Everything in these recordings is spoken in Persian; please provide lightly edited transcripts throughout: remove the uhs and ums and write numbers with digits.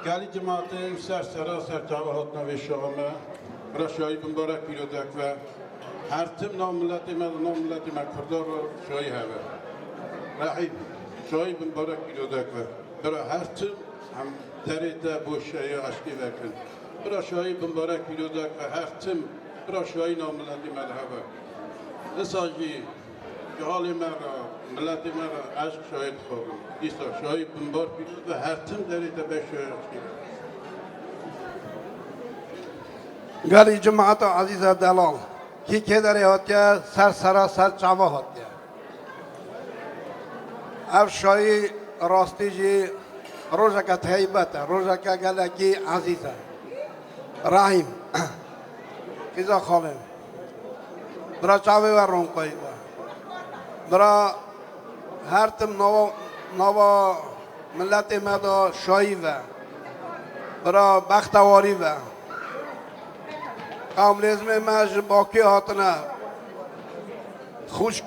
گلی جماعت سر جواهرات نوشته‌نامه برای مبارک بیرودک و هر تیم نام ملتی ما کردار و شایی هوا راهی شایی مبارک بیرودک و برای هر تیم هم دریت بوشایی عشقی وکن برای شایی مبارک بیرودک و هر تیم برای شایی نام ملتی ما هوا نساجی جهالی مرا ملتی مرا عشق شاید خوبم ایسا شایی مبارک بیرود و هر تیم دریت بوشایی عشقی گلی جماعت عزیز دلال کی که داری هاتیا سر چاوا هاتیا اف شایی راستی جی روزا که تهیبت روزا که گلی کی عزیزه رحیم کیزا خالم برا چاوی و رون کوی برا هر تم نو ملت مدا شایی و برا بختواری و کاملیزم ماش باقی هاتنه خوش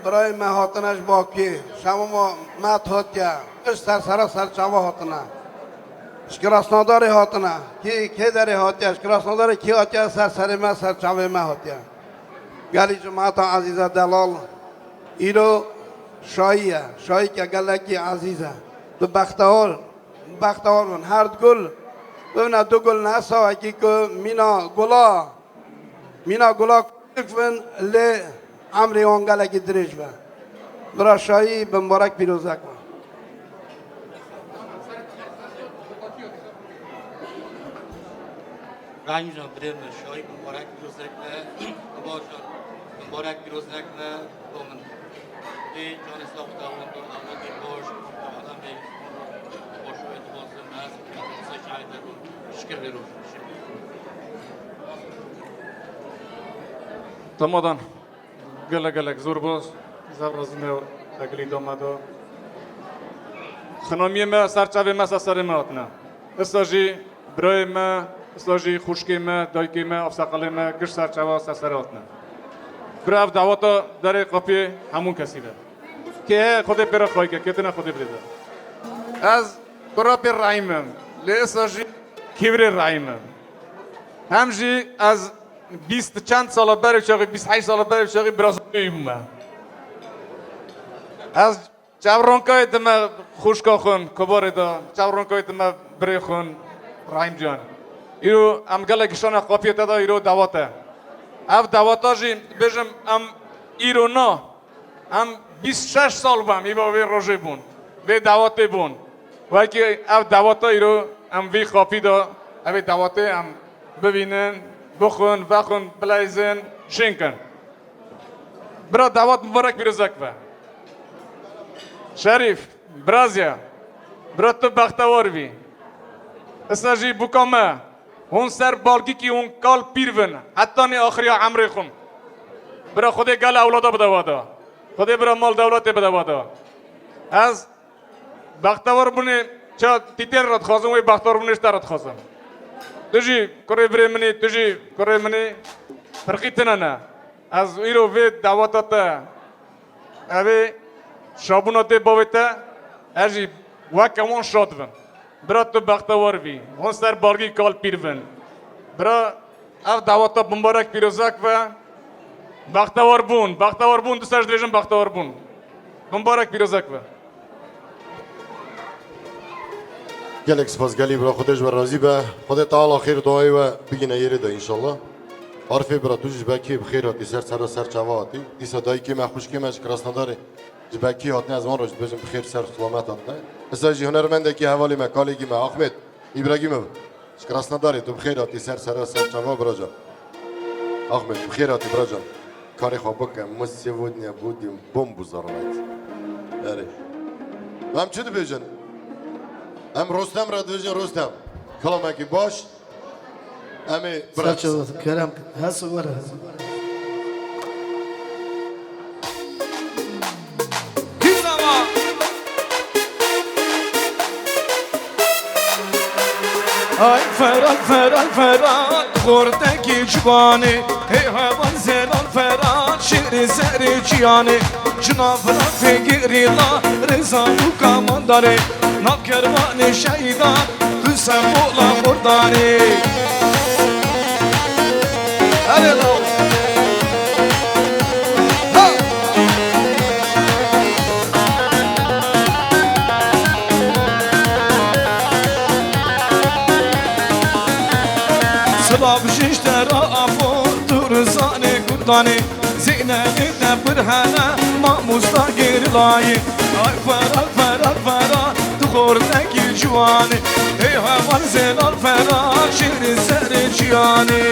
برای ما هاتنش باقی شما مات هاتیا اش سر چاوا هاتنه اشکراسناداری هاتنه کی داری هاتیا اشکراسناداری کی هاتیا سر ما سر چاوا ما هاتیا گلی جماعت عزیز دلال ایرو شایی که گلکی عزیزه تو بختور من هر گل ببینه دو گل نسا اکی که مینا گلا کفن لی عمری اونگل اکی دریج با برا شایی بمبارک پیروزک با رنگ جان بریم شایی مبارک پیروزک و با جان مبارک پیروزک و با من دی جان ساخت دوان دو آمدی باش آدم بی باشوی دوازم هست و جای درون شکر بیرون تمادان گلک زور باز زبرزمه تگلی دامادا خنامی ما سرچاوی ما سر ما اتنا استاجی برای ما استاجی خوشکی ما دایکی ما افسقالی ما گش سرچاوا سر اتنا برای دعوتا در قپی همون کسی ده که خود پر خواهی که کتنا خود بریده از قرابی رایمم لی استاجی کیوری رایمم همجی از 20 چند سال برای چاقی 28 سال برای چاقی برازیلیم از جورانکای دم خوشکا خون کبار دا جورانکای دم بری خون رایم جان ایرو ام گله گشان قافیت دا ایرو دعوته اف دعوتا جی بجم ام ایرو نا ام 26 سال بام ایبا وی روزه بون وی دعوته بون وای که اف دعوتا ایرو ام وی قافی دا اف دعوته ام ببینن بخون بلایزن شینکن برا دعوت مبارک بیرزک با شریف برازیا برا تو بختوار بی اسنجی بکامه هون سر بالگی کی هون کال پیرون حتی نی آخری عمری خون برا خودی گل اولادا بدوادا خودی برا مال دولت بدوادا از بختوار بونی چا تیتر رد خواستم وی بختوار بونیش رد خواستم تجی کره بری منی تجی کره منی فرقیتنا نه از ایرو وی دعوتات اوی شابونات باویتا اجی وکمون شاد ون برا تو بختوار بی هون سر بارگی کال پیر ون برا اف دعوتا مبارک پیروزک و بختوار بون دوستش دریجم بختوار بون مبارک پیروزک و گلک سپاس گلی برا خودش و راضی به خود تعالی خیر دعای و بگینه یه ده انشالله عرفی برا تو جبکی بخیر هاتی سر چوا هاتی دیسا دایی که خوش که مش کراسناداره جبکی هاتنه از من روش بجم بخیر سر سلامت هاتنه استاجی هنرمنده که حوالی ما کالگی ما احمد ابراهیمov کراسناداره تو بخیر هاتی سر چوا برا جان احمد بخیر هاتی برا جان کاری خوب بکن ما сегодня будем бомбу взорвать اره вам چه دو بیجن ام رستم را دویجن رستم کلامکی باش امی برات کرم هست و Ay Ferhat Khordaki civani Hey hevan zelan Ferhat Şiri zeri ciyani Cınavra fegiri la Reza yu kamandare ناب کرمان شهیدان تو سمبولا قردانی هلی لو سباب جشتر آفور دور زانه گردانی زینه دیده برهنه ما مستقیر لایی آی فرال فرال فرال تو خوردکی جوانی ای هوان زلال فرال شیر سر جیانی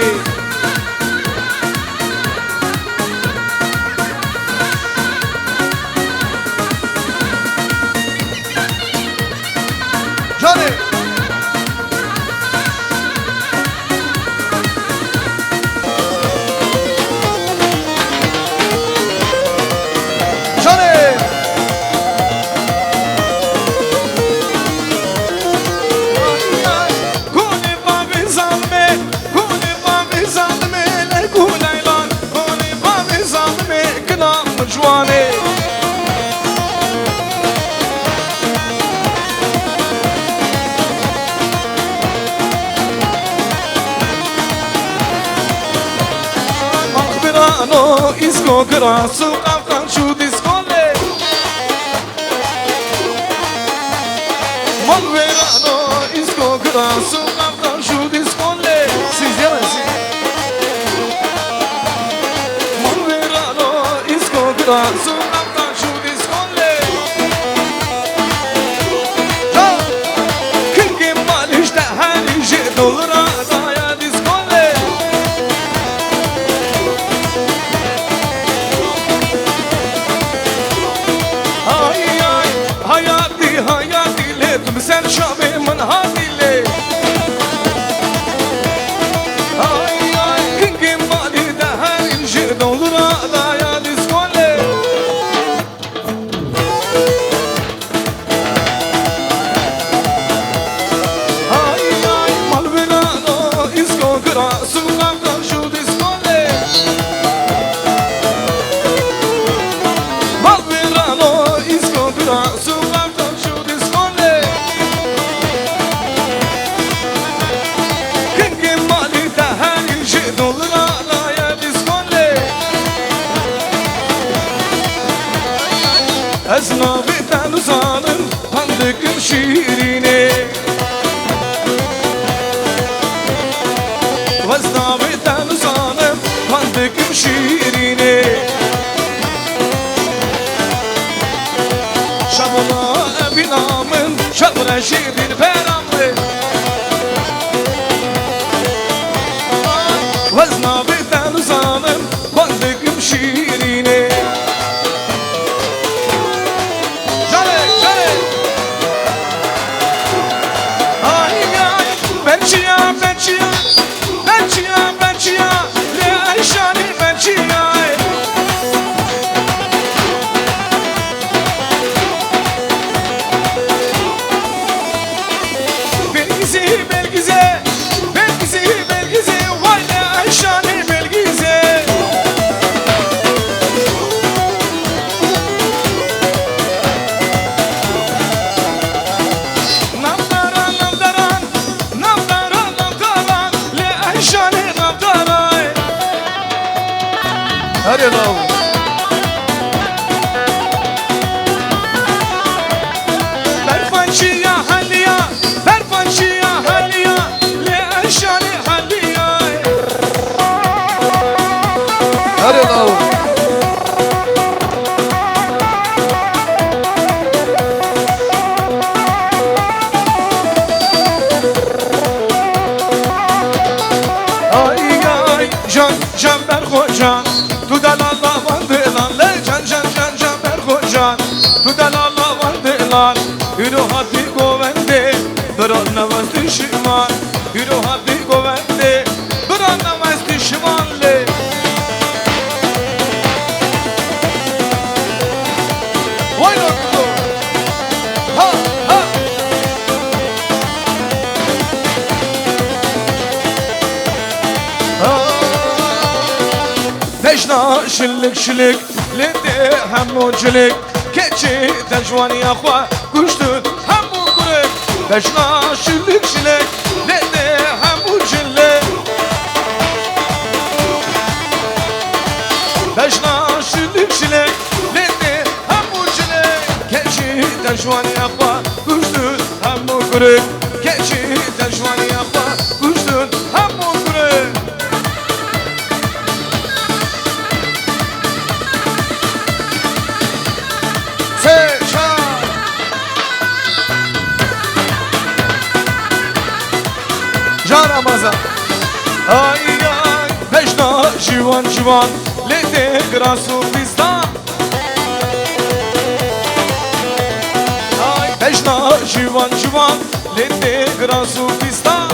جانی جوانی مخبرانو ایسکو کراسو قفقان شو دیسکوله مخبرانو ایسکو کراسو قفقان شو دیسکوله سیزیلسی Su nafta şu diskolle Kim mal işte her işe dolur adaya diskolle Ay ay hayati hayati ledim sen şabimin hadile Ay ay kim mal işte her işe dolur adaya Esnafetten uzanım pandıkım şiirine Esnafetten uzanım pandıkım şiirine Şabla binamın şabla şiirin peramlı Esnafetten uzanım pandıkım şiirine Hello. Berfanşiya haliya, berfanşiya haliya, le aşani haliya. Hello. Ay ay can can berhocan. Tu dalala vandılan le can can can can berhocan Tu dalala vandılan Yürü hadi govende Duran namaz düşman Yürü hadi govende Duran namaz düşman le Vay nokta Ha ha Tejna şillik şillik Lede hemmucilik Keçi tecvani akva Kuştu hemmu بشنا شلک شلک لده همو جله بشنا شلک شلک لده همو جله کشی دشوانی اخوا کشتون همو گره کشی دشوانی اخوا کشتون همو گره جان امازا آی آی بشنا جوان جوان لیده گراسو بیستان آی بشنا جوان جوان لیده گراسو بیستان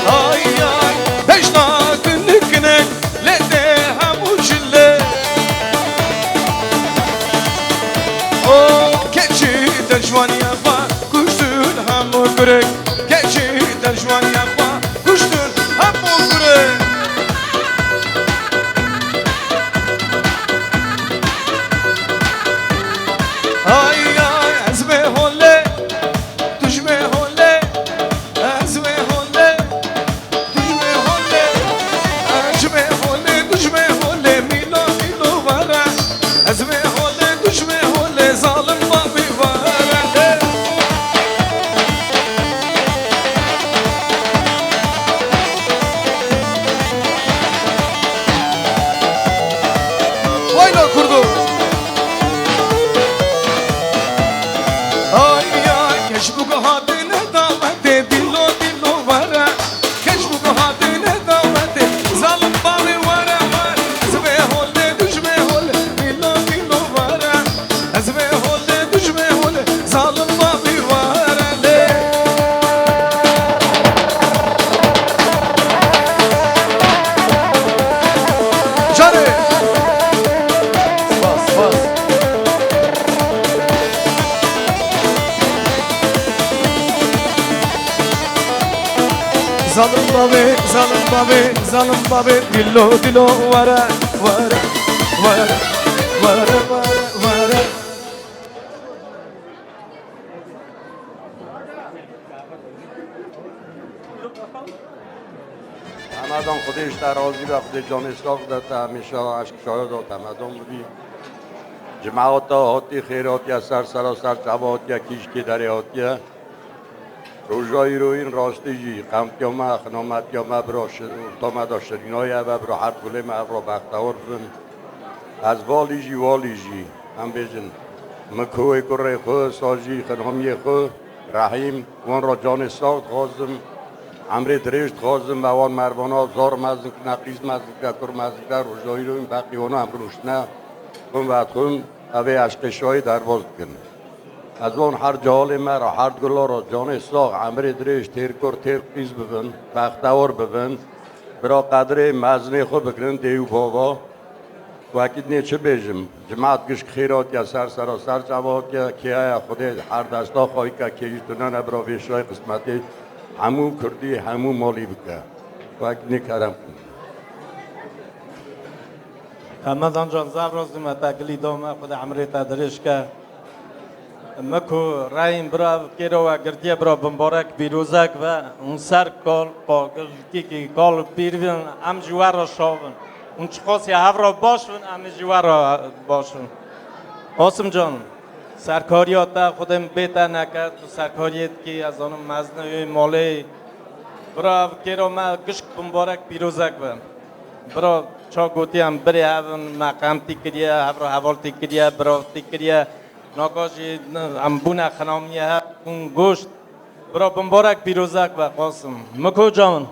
آی آی بشنا کنک کنک لیده همو جله او کچی دجوانی افا کشتون همو گرک کچی دجوانی افا کشتون همو گرک آی آی از به هله توش به هله از به هله توش به هله از به هله توش به هله میلا میلو وره از به هله توش به هله ظالم بابی وره وایلا کردو آی آی کش بگو هاتین دعوت دیلو دیلو وره کش بگو هاتین دعوت ظالم بابی وره وره از به هله توش به هله میلا میلو وره از به هله توش به هله ظالم بابی وره جاره باس باس ظالم بابی ظالم بابی ظالم بابی دیلو دیلو وره وره وره وره وره وره تمدن خودش در راضی و خود جان اسلاق داد همیشه عشق شاید و تمدن بودی جماعت هاتی خیراتی از سراسر جواد کیش که در هاتی روزای رو این راستی جی قمت یا ما خنامت یا ما برا تامد شرینای و برا هر گله ما برا بختور بن از والی جی هم بیجن مکوی کره خو ساجی خنامی خو رحیم وان را جان اسلاق خوازم امر درشت خوازم و وان مروانا زار مزنک نقیز مزنک کر مزنک روزای رو این بقیوانا هم روشنه کن و اتخون اوه عشق شای درواز کن از اون هر جال مرا هر گلا را جان اسلاق امر درش تیر کر تیر قیز ببن بختور ببن برا قدر مزنه خود بکنن دیو بابا و اکید نیچه بیجم جماعت گشک خیرات یا سر جواد یا که خود هر دستا خواهی که کهیتونن برا ویشای قسمتی همو کردی همو مالی بکه و اکید نکرم کن همدان جان زر رازم تاگلی دام خود عمری تدریش که مکو رایم برا کیرو و گردیه برا بمبارک بیروزک و اون سر کال قاگل کی کال پیروین ام جوار را شاون اون چخاصی هفرا باشون ام جوار باشون قاسم جان سرکاریات خودم بیتا نکرد سرکاریت کی از آن مزنه مالی برا کیرو ما گشک بمبارک بیروزک و برا چا گوتی هم بری هفن مقام تیکریه هفرا حوال تیکریه برا تیکریه ناکاشی هم بونه خنامیه اون گوشت برا بمبارک پیروزک و قاسم مکو جان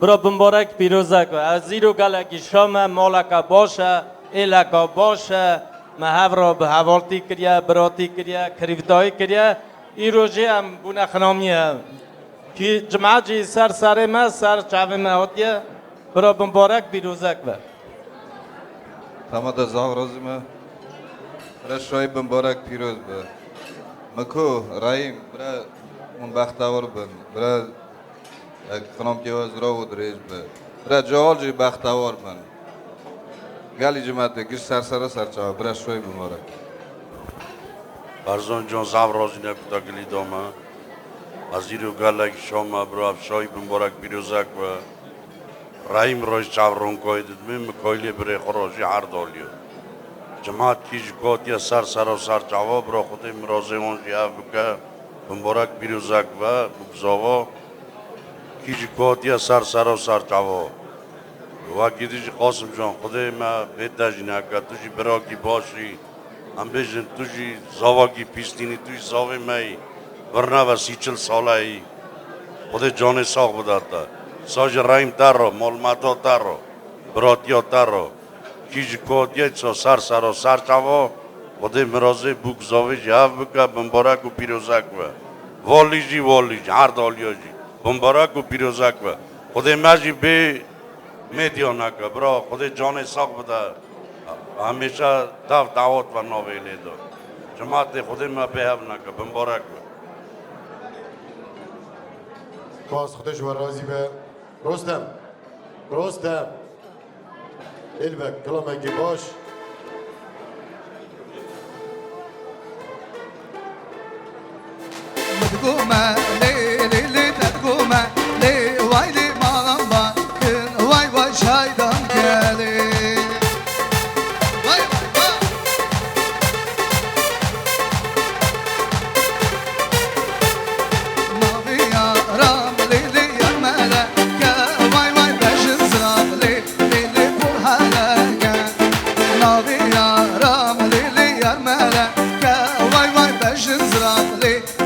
برا بمبارک پیروزک و از زیرو گلکی شام مالکا باشه ایلکا باشه محو را به حوالتی کریه براتی کریه کریفتایی کریه ای روژی هم بونه خنامیه که جمعه جی سر ما سر چاوه ما هاتیه برا بمبارک پیروزک و تمام زاغ رازمه رشای مبارک پیروز به مکو رایم برا من بختور بن برا خنم که از را و دریج به برا جوال جی بختور بن گلی جماعت گیش سر چاو برا شوی مبارک فرزان جان زعب رازی نکتا گلی دامه وزیر و گلک شما برو افشای بمبارک بیروزک و رحیم روش چاورون کویدد من مکایلی بره خراجی هر دالیو جماعت کیش کاتیا سر و سر چاوا برو خود مرازه اون جیاب بکه بمبارک بیروزک و بگزاوا کیش کاتیا سر و سر چاوا و کیدیش قاسم جان خود ما بیتاجی نکه توشی براکی باشی هم بیشن توشی زاواکی پیستینی توشی زاوی مایی ورنه و 30-40 ساله ای خود جان ساق بداتا ساج رایم تر رو مالمتا تر رو براتیا تر رو کیج کودیه چا سر و سر چوا خود مرازه بگزاوی جهاف بکه بمبارک و پیروزک و والی هر دالیا جی بمبارک و پیروزک و خود مجی به میدیا نکه برا خود جان ساق بده همیشه دعوت و ناویلی دار جماعت خود ما بهب نکه بمبارک و باز خودش و راضی به رستم البک کلامنگی باش تقوما ليلي تقوما لي وايلي ما لمبا كن واي شايدان كالي واي نابي يا رام ليلي يا ملكة واي بجن زراب ليلي بوحلقة نابي يا رام ليلي يا ملكة واي بجن زراب ليلي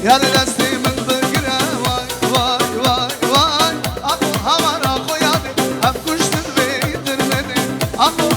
Yar desti min bigire vay Aku havara koyadi Hep kuştur beydirmedi Aku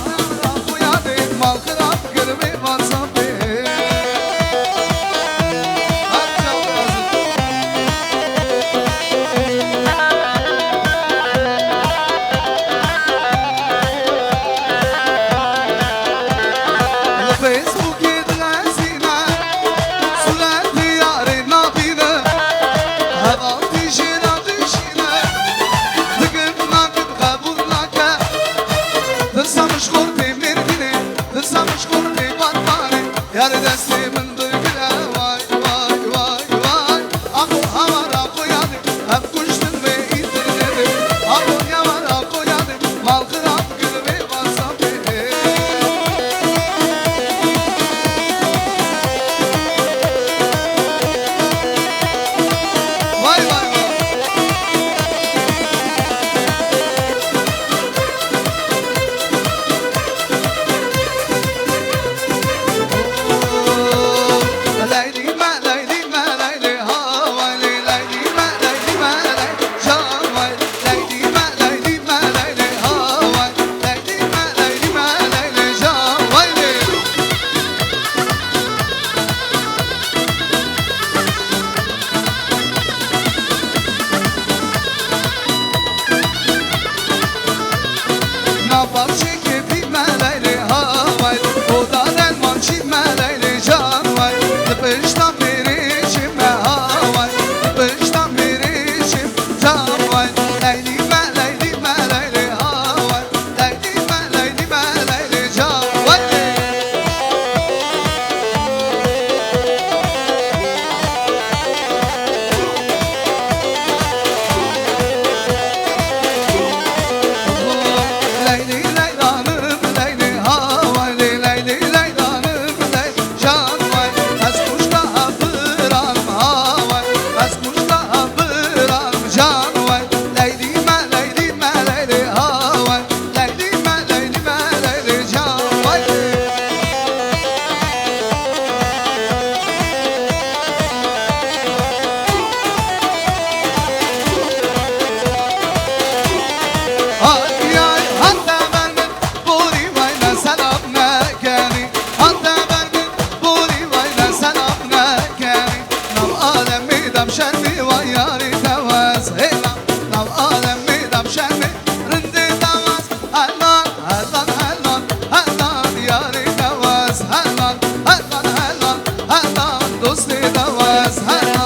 و یاری دواز هیلا نو آدم میدم شمی رندی دواز هلان هلان هلان هلان یاری دواز هلان هلان هلان هلان دوستی دواز هلان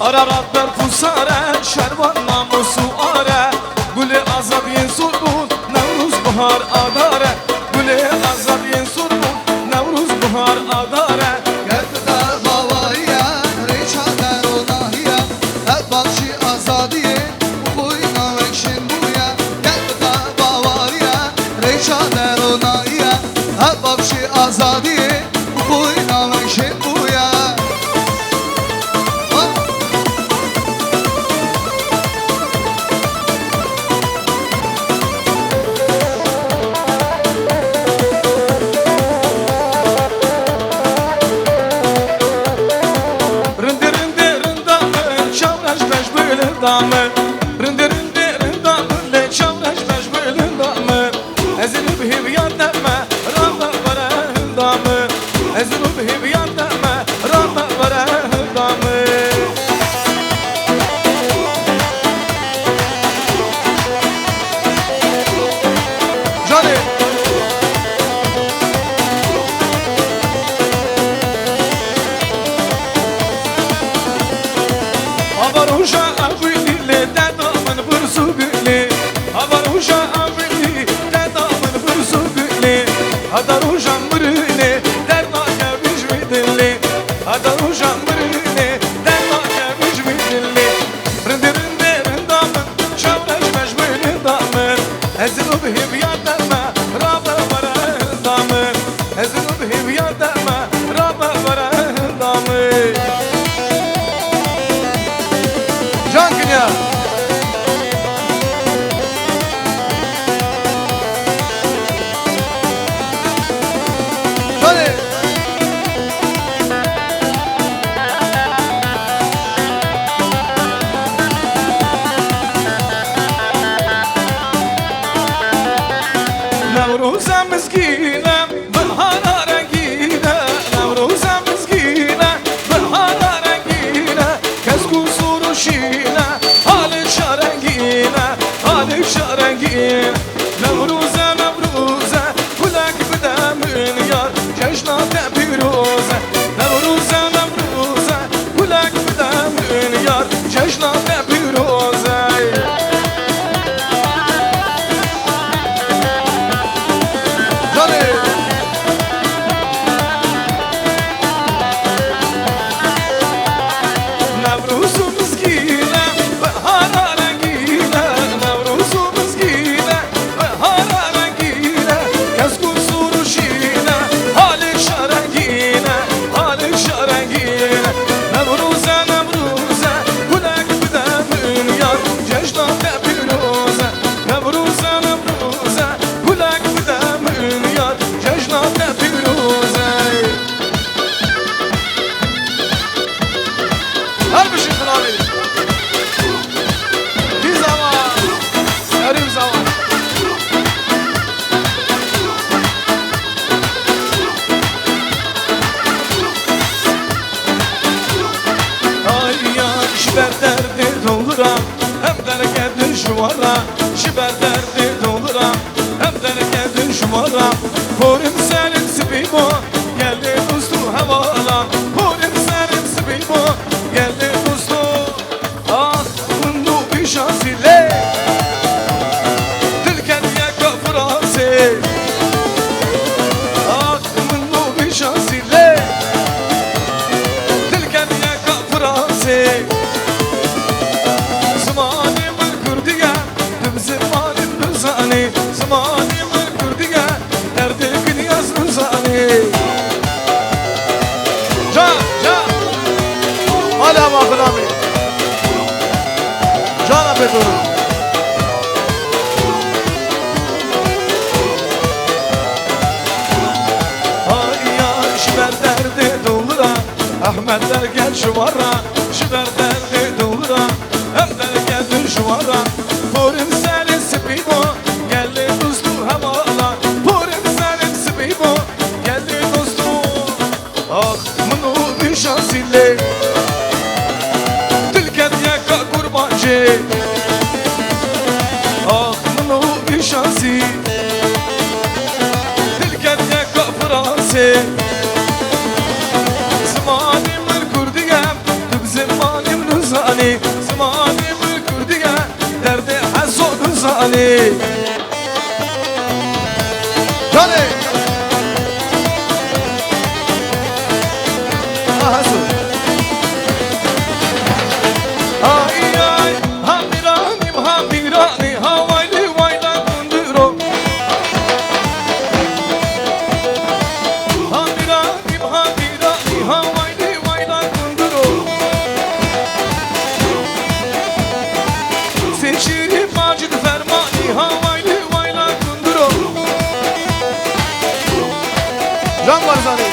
Ararat ber pusare, şervan namusu are Gülü azad yen surbun, Nevruz bahar adare Gülü azad yen surbun, Nevruz bahar adare Gerda bavariya, reça daronahiya Hep bakşi azadiye, buyna vekşin buya Gerda bavariya, reça daronahiya Hep bakşi azadiye, buyna vekşin buya damı Rındı rındı rındamı Le çavraş beş bölün damı Ezilü bihim yandeme Rama vare hındamı Ezilü bihim yandeme Rama vare hındamı Johnny Avaruşa Adarujan mırine derma kaviş mi dilli Adarujan mırine derma kaviş mi dilli Rinde rinde rindamın çavraş beş bölün damın Ezinu bihim yandeme Rama vare hındamın Ezinu bihim yandeme Rama vare hındamın Can Kınya Nevruza mizgine, bahara rengine Nevruza mizgine, bahara rengine Kesku suruşine, hali şarengine Hali şarengine Nevruza Nevruza, kulak bidemin yar Ceşna tepiruza Nevruza Nevruza, kulak bidemin yar Ceşna tepiruza Bahara شمارا شبر درد دولرا هم درکت شمارا پورم سرم سبیبو گلی دوستو حوالا پورم سرم سبیبو گلی دوستو آخ من دو بیشازی لی دل کن یک فرانسی آخ من دو بیشازی لی دل کن یک فرانسی زمانی من کردیه دم زمانی نزانی زمانی من کردیه درد کنیاز نزانی جان حالا ما غلامی جانا بدون Ay şiber derdi doldura Ahmetler gel şu vara Şiber derdi doldura Hemler gel şu vara Porim senin spibo Geldi dostu havala Porim senin spibo Geldi dostu Ah munu bir şans ile Dilken yaka kurbancı Ah munu bir şans ile Dilken yaka Fransi Zmanim kurdiyem Tüm zmanim nuzani Zmanim kurdiyem Derdi hazo nuzani Johnny Hasu Ay ay Hamiranim hamirani Havayli vayla kunduro Hamiranim hamirani Havayli vayla kunduro Seçirim macid fermani Havayli vayla kunduro Can Barzani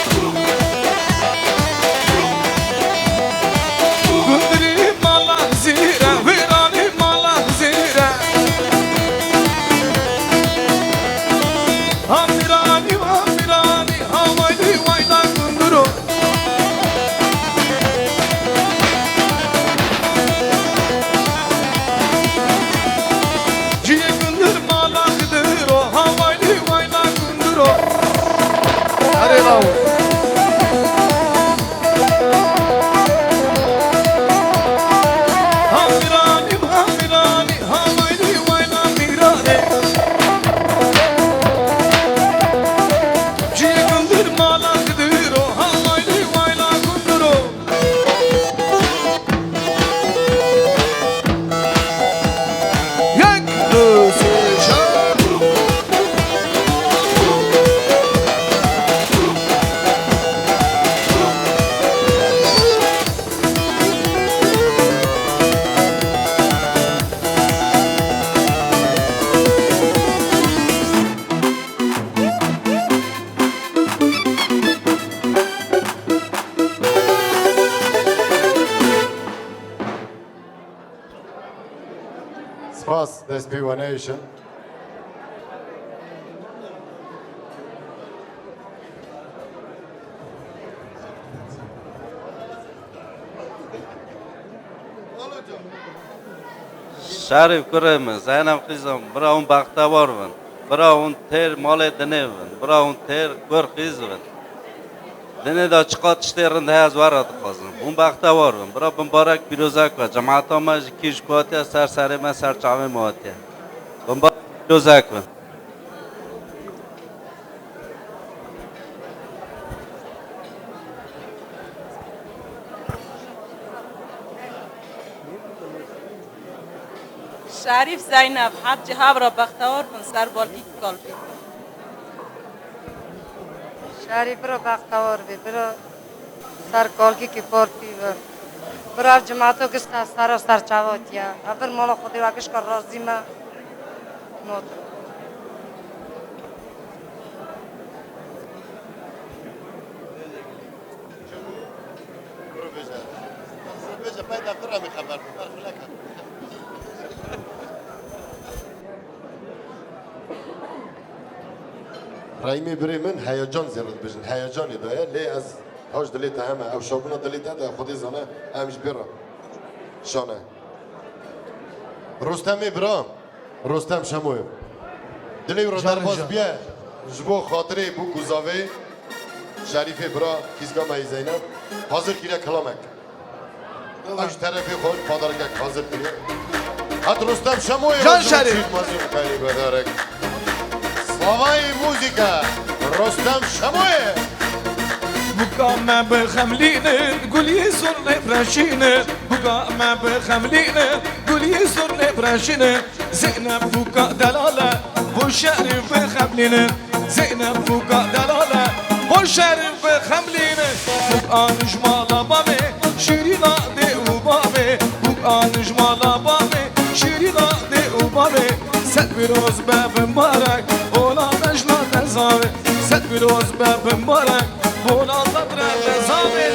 Kundiri mala zira Virani mala zira Hamirani hamirani Havayli vayla kunduro Ciye kundur mala kuduro Havayli vayla kunduro Hadi lan Hamirani hamirani Havayli vayla mirani Ciye kundur mala kuduro Havayli vayla kunduro Yak سپاس دەستپێوانەیەشن شریف کرم زینم خیزم برا اون بختوار بن برا اون تیر مال دنه بن برا اون تیر گر خیز بن دنه دا چقدر تشتیرنده از ورد خواستم اون بختوار بن برا بمبارک بیروزک و جماعت ما کیش کواتی سر سر ما سر چاوه مواتی بمبارک بیروزک بن شریف زینب حج هاورا بختوار بن سر بالکی کالبی شریف برو بختوار بی برو سر کالکی کی پارتی برو جماعتو کس سر سر چاواتیا اول مال خودی واکش کار رازی ما نوت رایمی بری من هیجان زیاد بجن هیجانی داره لی از هاش دلیت همه او شابونا دلیت ده خودی زنه همش برا شانه رستمی برام رستم شموی دلی رو در باز بیا جبو خاطره بو گوزاوی شریف برا کیزگا مای زینب حاضر کیره کلامک اش طرفی خود پادرگک حاضر کیره حد رستم شموی جان شریف مزیون کاری بدارک سلامای موزیکا رستم شموی بقى ما بخملين قول يسر لفراشين بقى ما بخملين قول يسر لفراشين زينب فوق دلالة بوشارف بخملين زينب فوق دلالة بوشارف بخملين بقى نجمال بابي شيرينا دي وبابي بقى نجمال بابي شيرينا دي وبابي ست بروز باب مبارك ولا نجنا تزاوي ست بروز باب مبارك ولا تطرى تزاوي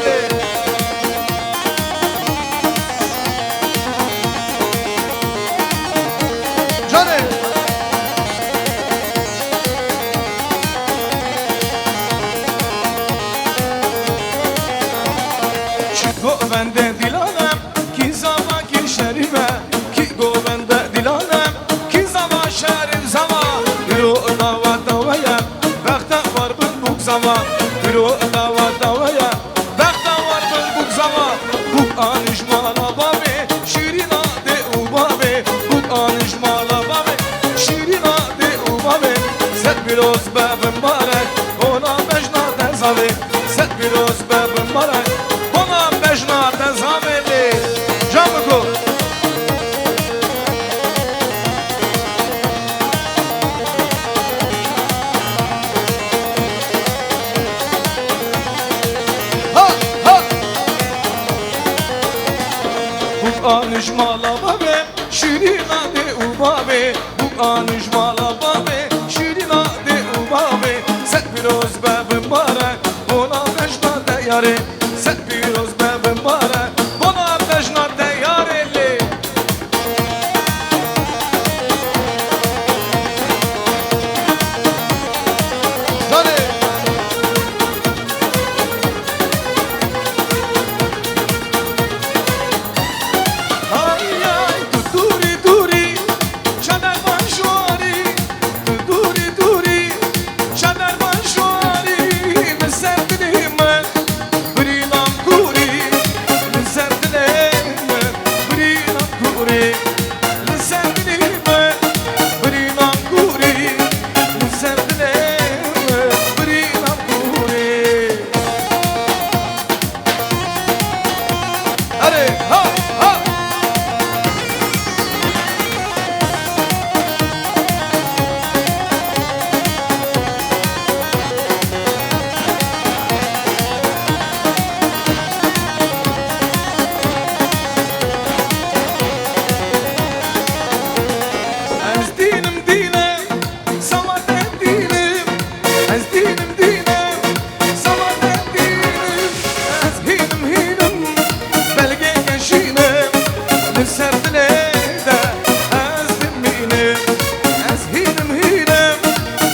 جاني شكو بنده دلانم كي زما كي شريفه كي جو بنده دلانم كي زما شريف زما يرو دوا دويا وقت var بالبوك زما يرو دوا دويا وقت var بالبوك زما بوك انش مالا بابي شيرينا دي وبابي بوك انش مالا بابي شيرينا دي وبابي زد بروز باب مبارك ona mejna tezave set biroz bab mbarak ona mejna tezave le jamko ha ha bu anish mala babe shirina de ubabe bu anish mala babe shirina de ubabe set biroz bab mbarak ona mejna teyare set biroz bab mbarak ona mejna teyare le Dale Ay ay duri duri çadar manşuari duri duri çadar manşuari meserdine brinam kuri meserdine brinam kuri meserdine brinam kuri meserdine brinam kuri Hadi ha ha Ez dinim dinem, samaten dinim. Ez dinim dinem, samaten dinim. Ez hinim hinim, belge gençinem. Lüserdine de ez diminim. Ez hinim hinim,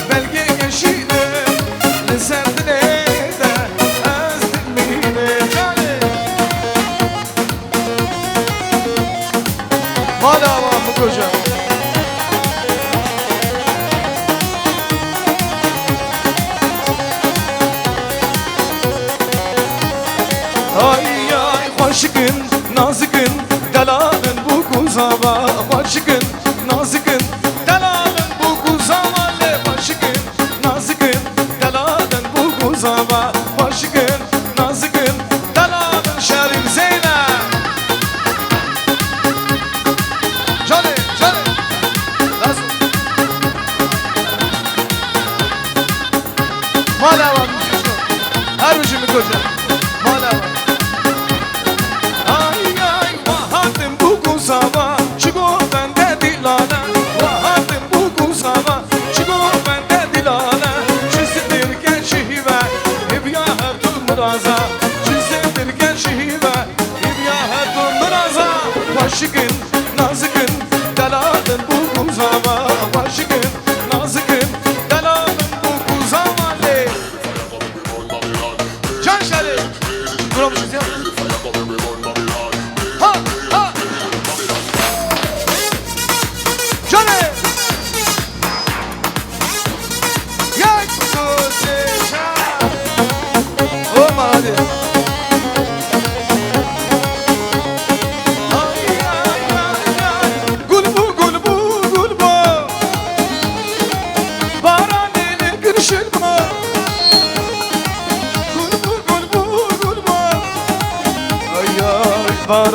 belge gençinem. Lüserdine de ez diminim. Yani hala var mı kocam? Ay ay hoşgın nazgın delalın bu kuzava hoşgın nazgın delalın bu kuzava le hoşgın nazgın delalın bu kuzava hoşgın nazgın delalın şerif zeynep Canı canı lazım Mala var her bir şey mi koca Mala var Ay ay vahatim bu kuzava Çıgo bende dilane Vahatim bu kuzava Çıgo bende dilane Çizdirken şihive İbya her tur muraza Çizdirken şihive İbya her tur muraza Vaşıkın nazıkın Deladın bu kuzava Vaşıkın nazıkın Deladın bu kuzava le Can Şerif Duramuşuz ya Ha ha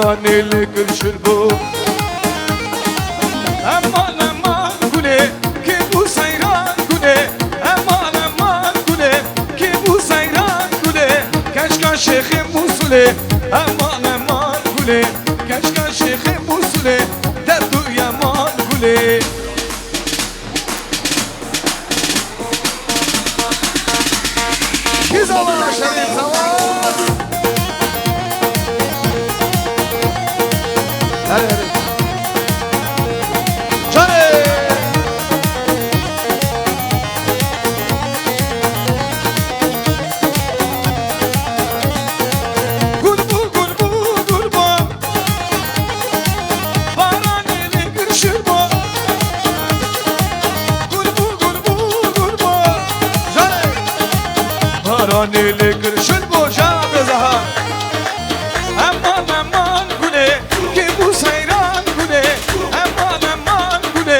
بارانی لکر شربو امان امان گله که بو سیران گله امان امان گله که بو سیران گله کشکا شیخ موسوله امان امان گله کشکا شیخ موسوله در تو یمان گله کی زمان شدید زمان Nele kırışın boşa bezaha Aman aman güle ki bu sayran güle Aman aman güle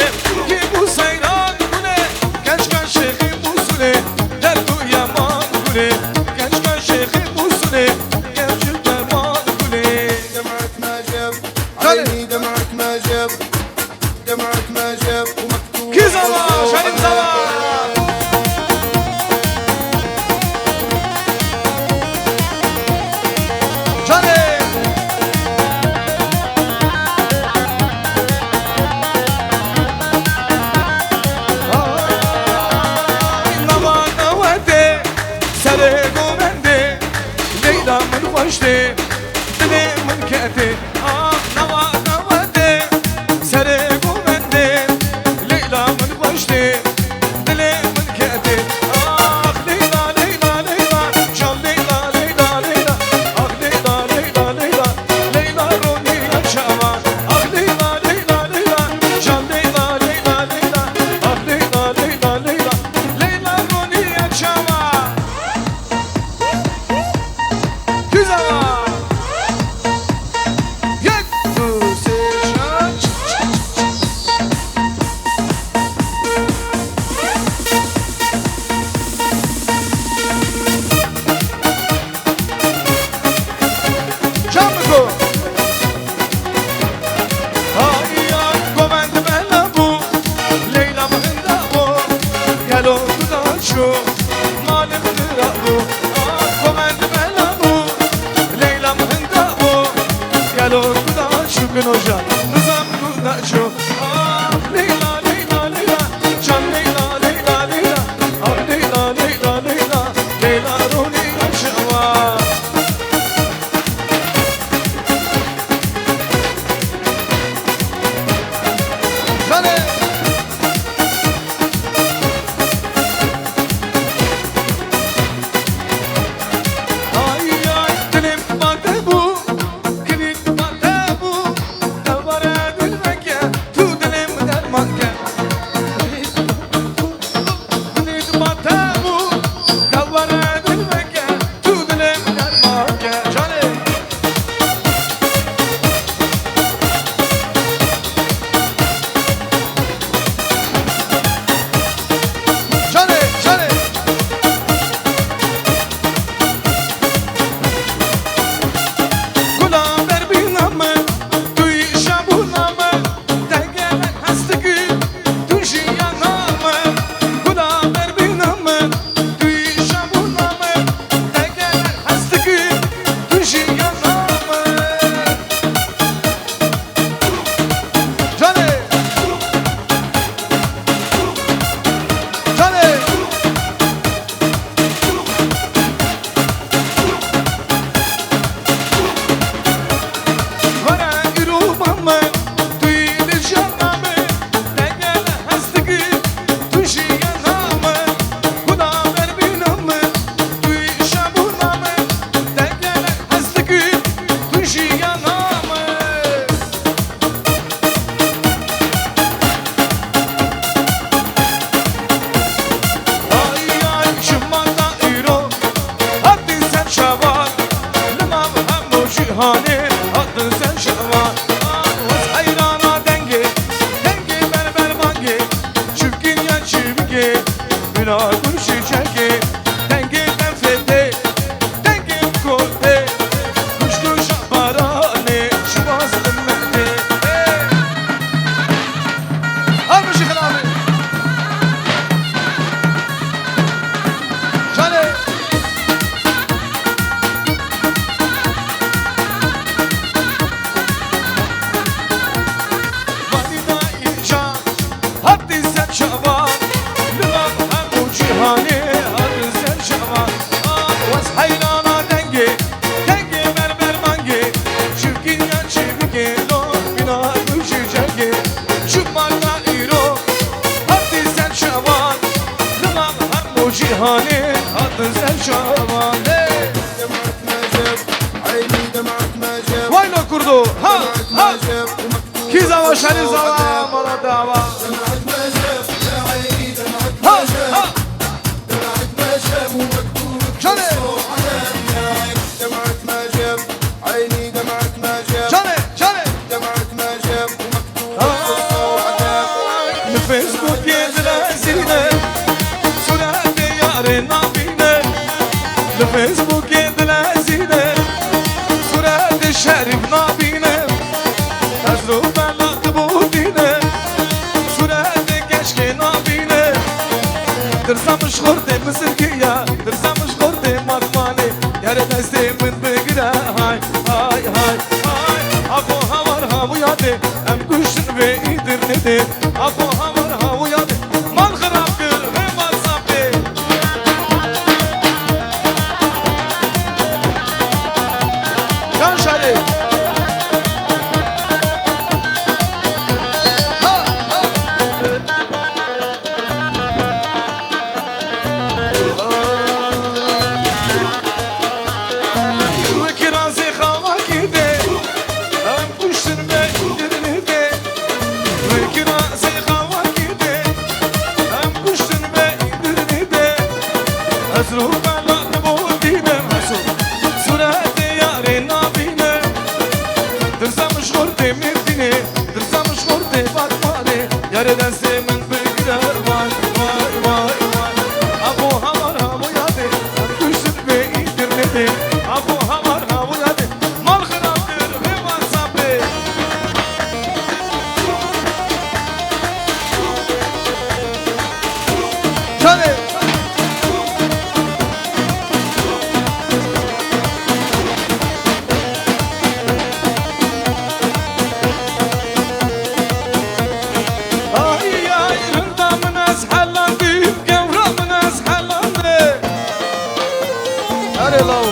ki bu sayran güle Keşkan şeyhi musule derdu yaman güle Keşkan şeyhi musule gerçek yaman güle دمعك ما جاب عيني دمعك ما جاب دمعك ما جاب ومكتوب Ki zaman şahin zaman وجدي دلي من كاتي نوا نواتي سرق ومندي ليلى من وجدي دلي من كاتي ليلى ليلى ليلى شال ليلى ليلى ليلى ليلى ليلى ليلى ليلى روني يا شامان ليلى ليلى ليلى شال ليلى ليلى ليلى ليلى ليلى ليلى ليلى روني يا شامان هاني هات زل شواني دمعك ما جاب عيني دمعك ما جاب وينو كردو ها دمعك ها ما جاب كي زوا شالي زوا مرا دعوا دمعك ما جاب يا عيني دمعك ها ما جاب ها دمعك ما جاب ومكتوب جاني دمعك ما جاب عيني دمعك ما جاب جاني جاني دمعك ما جاب ومكتوب الفيسبوك يدرى زينة صورة ياري نابينة الفيسبوك يدرى زينة صورة الشريف نابينة أزرو بلا تبودينة صورة كشك نابينة درسا مش خورتي مسركية درسا مش خورتي مرماني يا ريت استي من بقرا هاي هاي هاي هاي أبو هوار هاو يادي أم كوشن بإيدر ندي أبو هوار هاو يادي مال خراب كر غيما صابي كان شالي وكرازي خواكي دي أم كوشن بإيدر ندي وكرازي خواكي دي أم كوشن بإيدر ندي أزرو بلا تبودينة صورة ياري نابينة درسا مش خورتي مرديني درسا مش خورتي بطماني يا ريت أنسي من بقرا واي واي واي واي أبو هوار هاو يادي أم كوشن بإيدر ندي أبو هوار هاو يادي مال خراب كر غيما صابي جاني آی آی رندا من از حلاندی گورا من از حلانده هری لو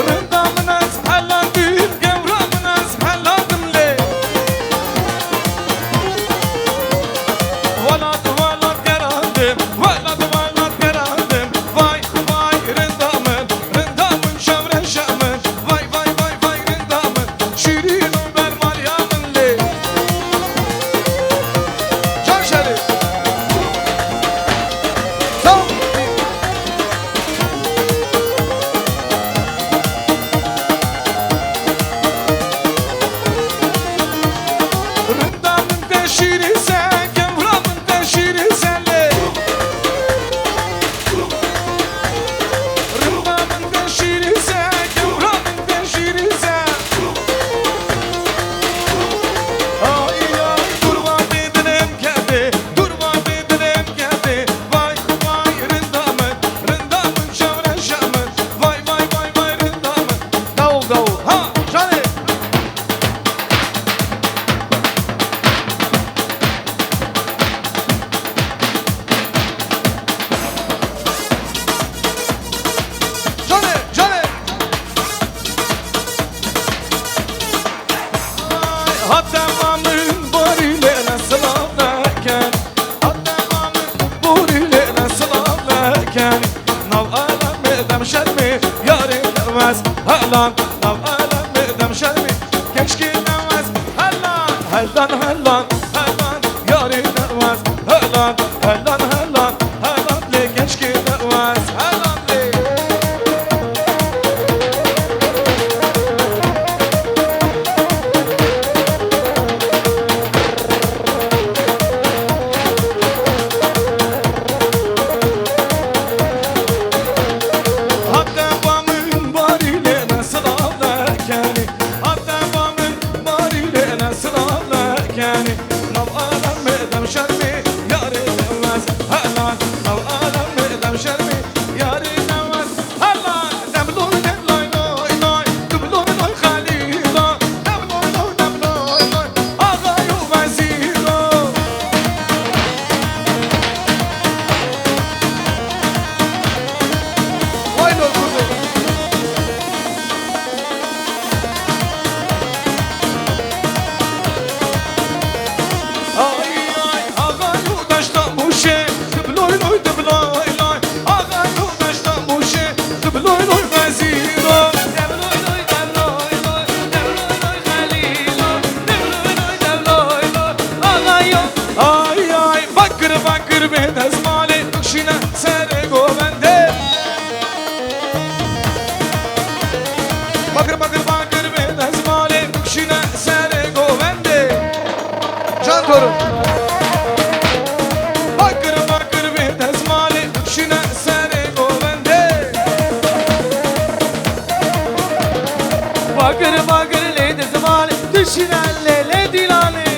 رندا من از حلاندی گورا من از حلاندم لی ولاد ولاد گراندم ولاد ولاد گراندم وای وای رندا من شمر شمن وای وای وای وای رندا من شیرین و بر مالیامن لی جان شریف سام رندا من تشیری سن گورا من تشیری سن لی رندا من تشیری سن گورا من تشیری سن آی آی durma bedenim geldi durma bedenim geldi vay vay rındamın şavre şamın vay vay vay vay rındamın davul davul ha Johnny Johnny Johnny hatta mamın boriyle nasıl ağlarken hatta mamın boriyle nasıl ağlarken nav alem edem şermi yarim demez helan nav alem edem şermi keşke demez helan helan helan helan yarim demez helan helan helan helan le keşke demez helan le hatta babamın bariyle nasıl ağlarken hatta babamın bariyle nasıl ağlarken nav alem edem şermi yar edemez به دزمال بکشینه سر گوونده باگر به دزمال بکشینه سر گوونده جان دارم باگر به دزمال بکشینه سر گوونده باگر لی دزمال دشینه لیلی دیلالی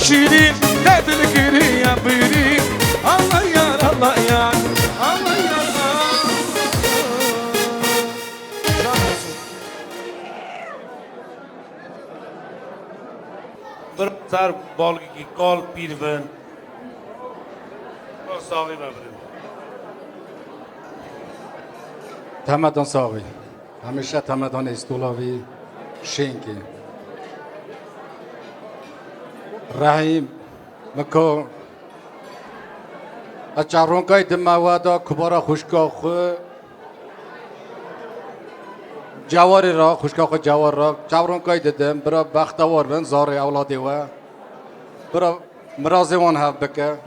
شیرین دل گریه بیری الله یار الله یار الله یار bir sar bolgi kol pirven sog'i babrim تمدن ساقی همیشه تمدن استولاوی شینکی رحیم مکو اچارونکای دموادا کبارا خوشکا خو جواری را خوشکا خو جوار را چارونکای ددم برا بختوار بن زار اولادی و برا مرازوان هف بکه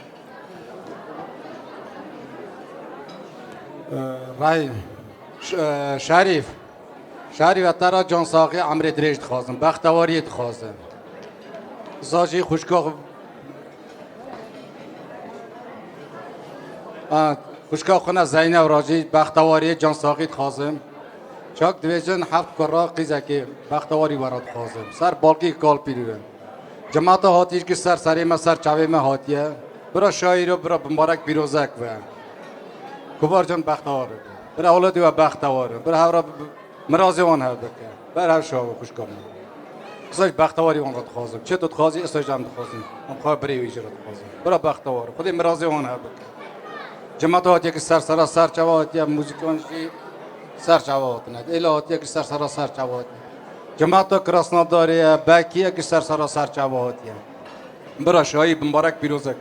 رحیم شریف ترا جان ساقی عمر دریج دخوازم بختواری دخوازم زاجی خوشکا خونه زینب راجی بختواری جان ساقی دخوازم چاک دویجن هفت کرا قیزه که بختواری وراد خوازم سر بالکی کال پیرویم جماعت هاتیش که سری ما سر چاوی ما هاتیه برا شاعر و برا مبارک بیروزک و کبار جان بختواره برا اولادی و بختواره برا هورا مرازی وان هر بکه برا هر شاو خوش کنم سوی بختواری وان را خوازم چه تو خوازی استوی جام خوازم هم خواه بری ویجر خوازم برا بختواره خودی مرازی وان هر بکه جماعت هاتیه که سر چاوا هاتیه موزیکانشی سر چاوا هاتنه ایلا هاتیه که سر چاوا هاتیه جماعت کراسناداری باکیه که سر چاوا هاتیه برا شایی مبارک بیروزک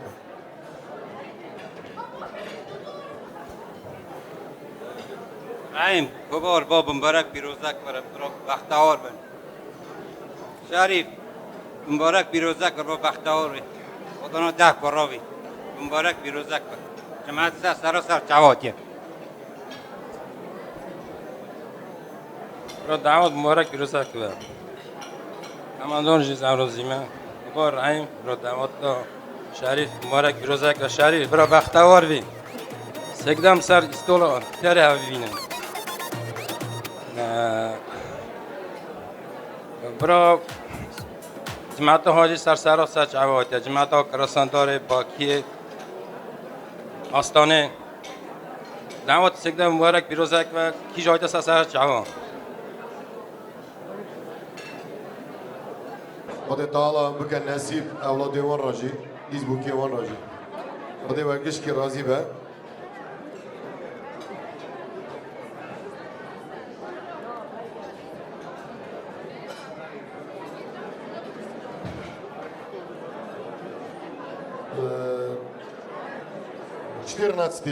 رحیم کبار با مبارک بیروزک برا بختوار بن شریف مبارک بیروزک برا بختوار بن خدانا ده کراوی مبارک بیروزک بن جماعت سر چواتیه برا دعوت مبارک بیروزک بن هماندون جیز امروزیمه کبار رحیم برا دعوت دا شریف مبارک بیروزک و شریف برا بختوار بن سکدم سر استولا تره ها ببینن برا جماعت حاجی سر چوات جماعت کراساندار باکی آستانه دعوت سکده مبارک بیروزک و کی جایت سر چوا خدا تعالی بکن نصیب اولادی وان راجی ایز بوکی وان راجی خدا ورگش که راضی به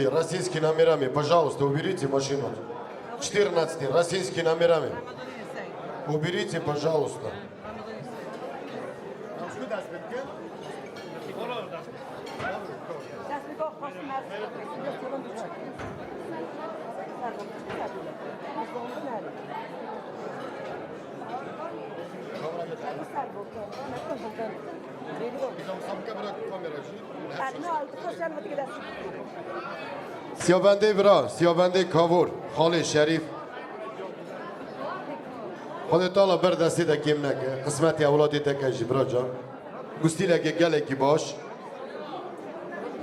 российскими номерами, пожалуйста, уберите машину. 14 российскими номерами. Уберите, пожалуйста. سیابنده برا سیابنده کاور خال شریف خودت حالا بر دستی دکیم نکه قسمتی اولادی دکه جبرا جان گستی لگه گله کی باش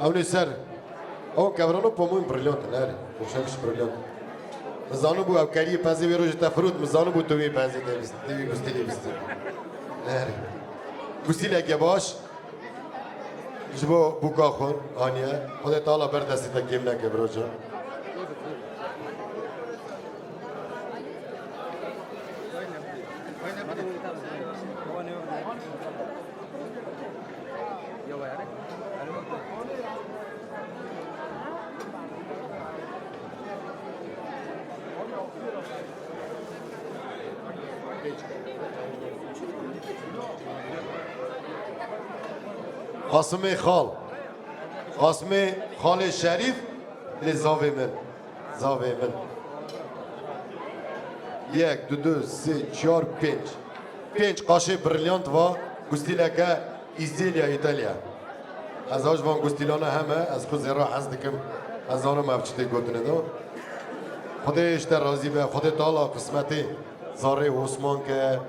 اونی سر اون کورانو پامون بریلیانت نره خوشش بریلیانت مزانو بو او کاری پازی ویروج تفرود مزانو بو توی پازی دیوی گستی لیبستی نره گستی لگه باش جبو بوکا خون آنیه خودت حالا بر دستی دکیم نکه برا جان قاسم خال قاسم خال شریف لزاوی من زاوی من یک دو دو سه چهار پنج قاشه بریلیانت و گستیلکه ایزیلیا ایتالیا از آجوان گستیلانه همه از خود زیرا حز دکم از آنو مفچته گوتنه دو خودش در راضی به خود تالا قسمتی زاره عثمان که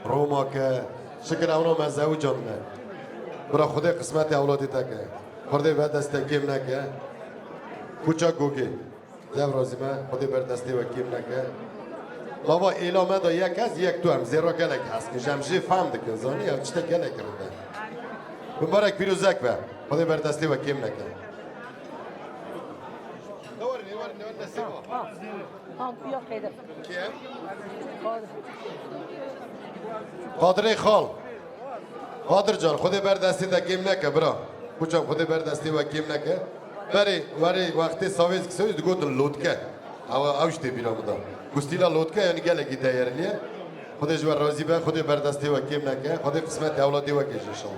روما که شکر اونو مزهو جانه برا خود قسمت اولادی تکه خورده به دست کم نکه کوچک گوگی زو رازی من خود بر دستی و کم نکه لاوا اعلامه دا یک از یک تو هم زیرا گلک هست که جمجی فهم دکن زانی یا چطه گلک کرده مبارک پیروزک به خود بر دستی و کم نکه قادر خال قادر جان خود بر دستی دکیم نکه برا کوچم خود بر دستی و کیم نکه وری وقتی ساویز کسویز گوتن لودکه اوشتی بیرام دا گستیلا لودکه یعنی گلگی دیرلیه خودش بر راضی به خود بر دستی و کیم نکه خود قسمت اولادی و کش انشالله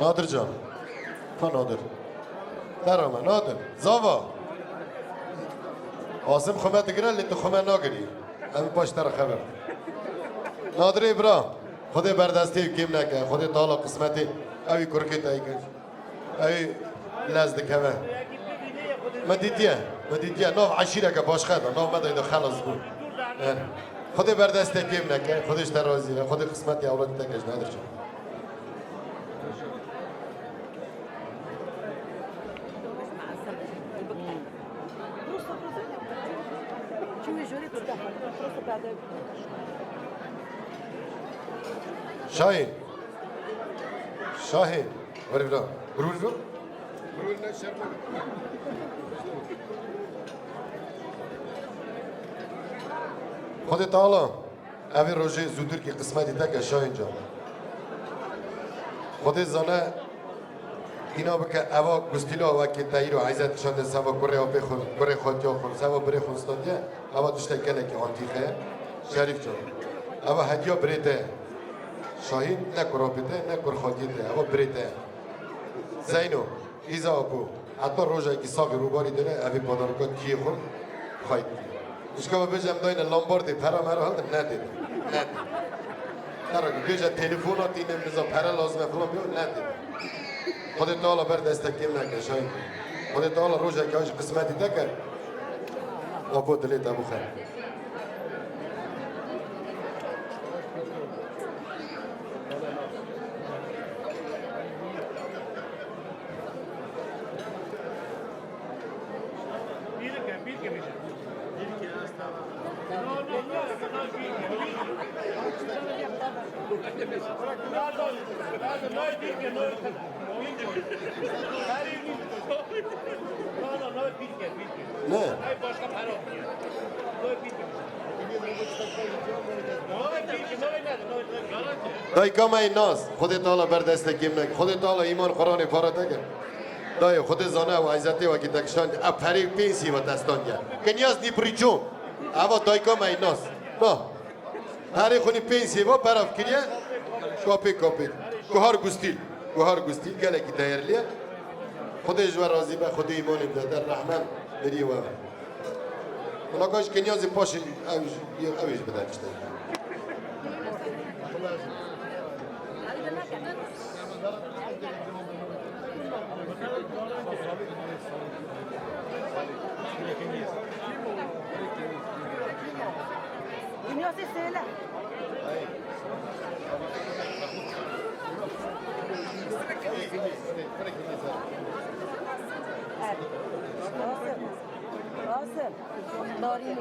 نادر جان ها نادر در آمه نادر زاوا آسم خمه تگره لیت خمه ناگری همین پاش تر خبر نادر ابرا خود بردستی کم نکه خود تالا قسمتی اوی کرکی تایی کش اوی لزد کمه مدیدیه ناف عشیره که باش خدا ناف مدایی دا خلاص بود خود بردستی کم نکه خودش تر رازی خود قسمتی اولادی تکش نادر جان شاهین شاهین وری برا برو نه شرم خودت حالا اوی روژه زودر که قسمتی تک شاهین جان خودت زانه اینا بکه اوا گستیلا و که تایی رو عیزت شده سوا کره آبی خود کره خود جا خود سوا بره خونستانیه اوا دشته کله که آنتیخه شریف جان اوا هدیا بریده شاهین نکر آبیده نکر خاکیده اوا بریده زینو ایزا آبو حتی روژه که ساقی روباری داره اوی پادارکات کیه خون خواهید اشکا بجم داین لامباردی پرا مرا حال ندید ترا گوجه تلفونات اینه میزا پرا لازمه فلان بیو ندید خودت حالا بر دستکیم نکه شاید خودت حالا روژه که هاش قسمتی دکر آبو دلیت ابو خیر نه دای کام این ناز خودت حالا بر دست کیم نکه خودت حالا ایمان قرآن پاره تکر دای خود زانه و عزته و که دکشان اپری پینسی و دستان گه کنیاز نی پریچون اوا دایکا میناس نه هری خونی پینسی و پراف کریه کاپی گوهار گستیل گله کی تایرلیه خودش و راضی به خود ایمان بده در رحمان بری و اونا کاش کنیاز پاشی اویش بده کشته Dünyası söyle. Asım, Darini,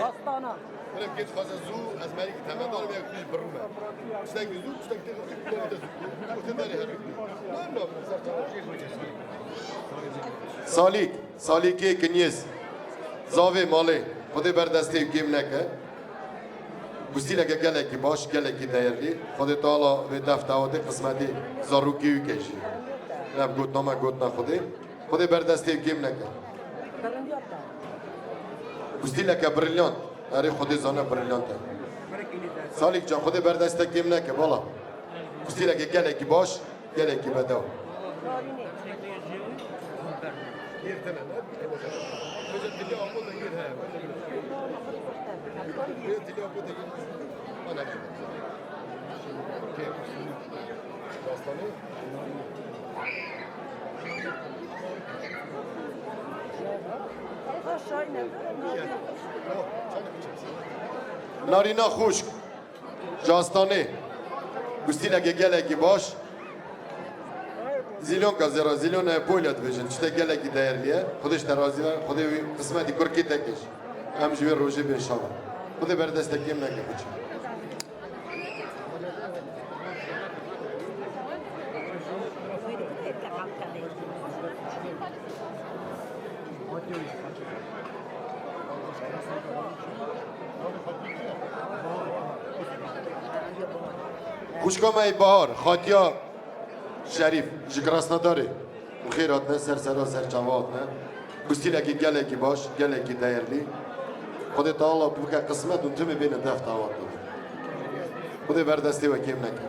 Astana. Böyle bir geç fazla zu, az melik tamam da bir kuş burma. İşte güzü, işte Salik کنیز زاوی مالی خودی بردستی گیم نکه گستی لگه گله کی باش گله کی دیرلی خودی تالا و دفتاوده قسمتی زاروکیو کشی نب گوت نا خودی بردستی گیم نکه گستی لگه بریلیانت اری خودی زانه بریلیانته سالیک جان خودی بردستی گیم نکه بالا گستی لگه گله کی باش گله کی بدو نارینا خوشک جاستانه گستی لگه گله کی باش زیلون کازیرا زیلون پولیت بچن چته گله کی دیرلیه خودش ترازی و خودی قسمتی کرکی تکش هم جوی روزی به شما خودی بردست کیم نگه بچن خوشکام ای بهار خاطیا شریف جگراسنا داره خیرات نه سر جواد نه گستی لگی گله کی باش گله کی دیرلی خود تعالی بوکا قسمت اون تو بین دفت آوات داره خود بردستی و کیم نکن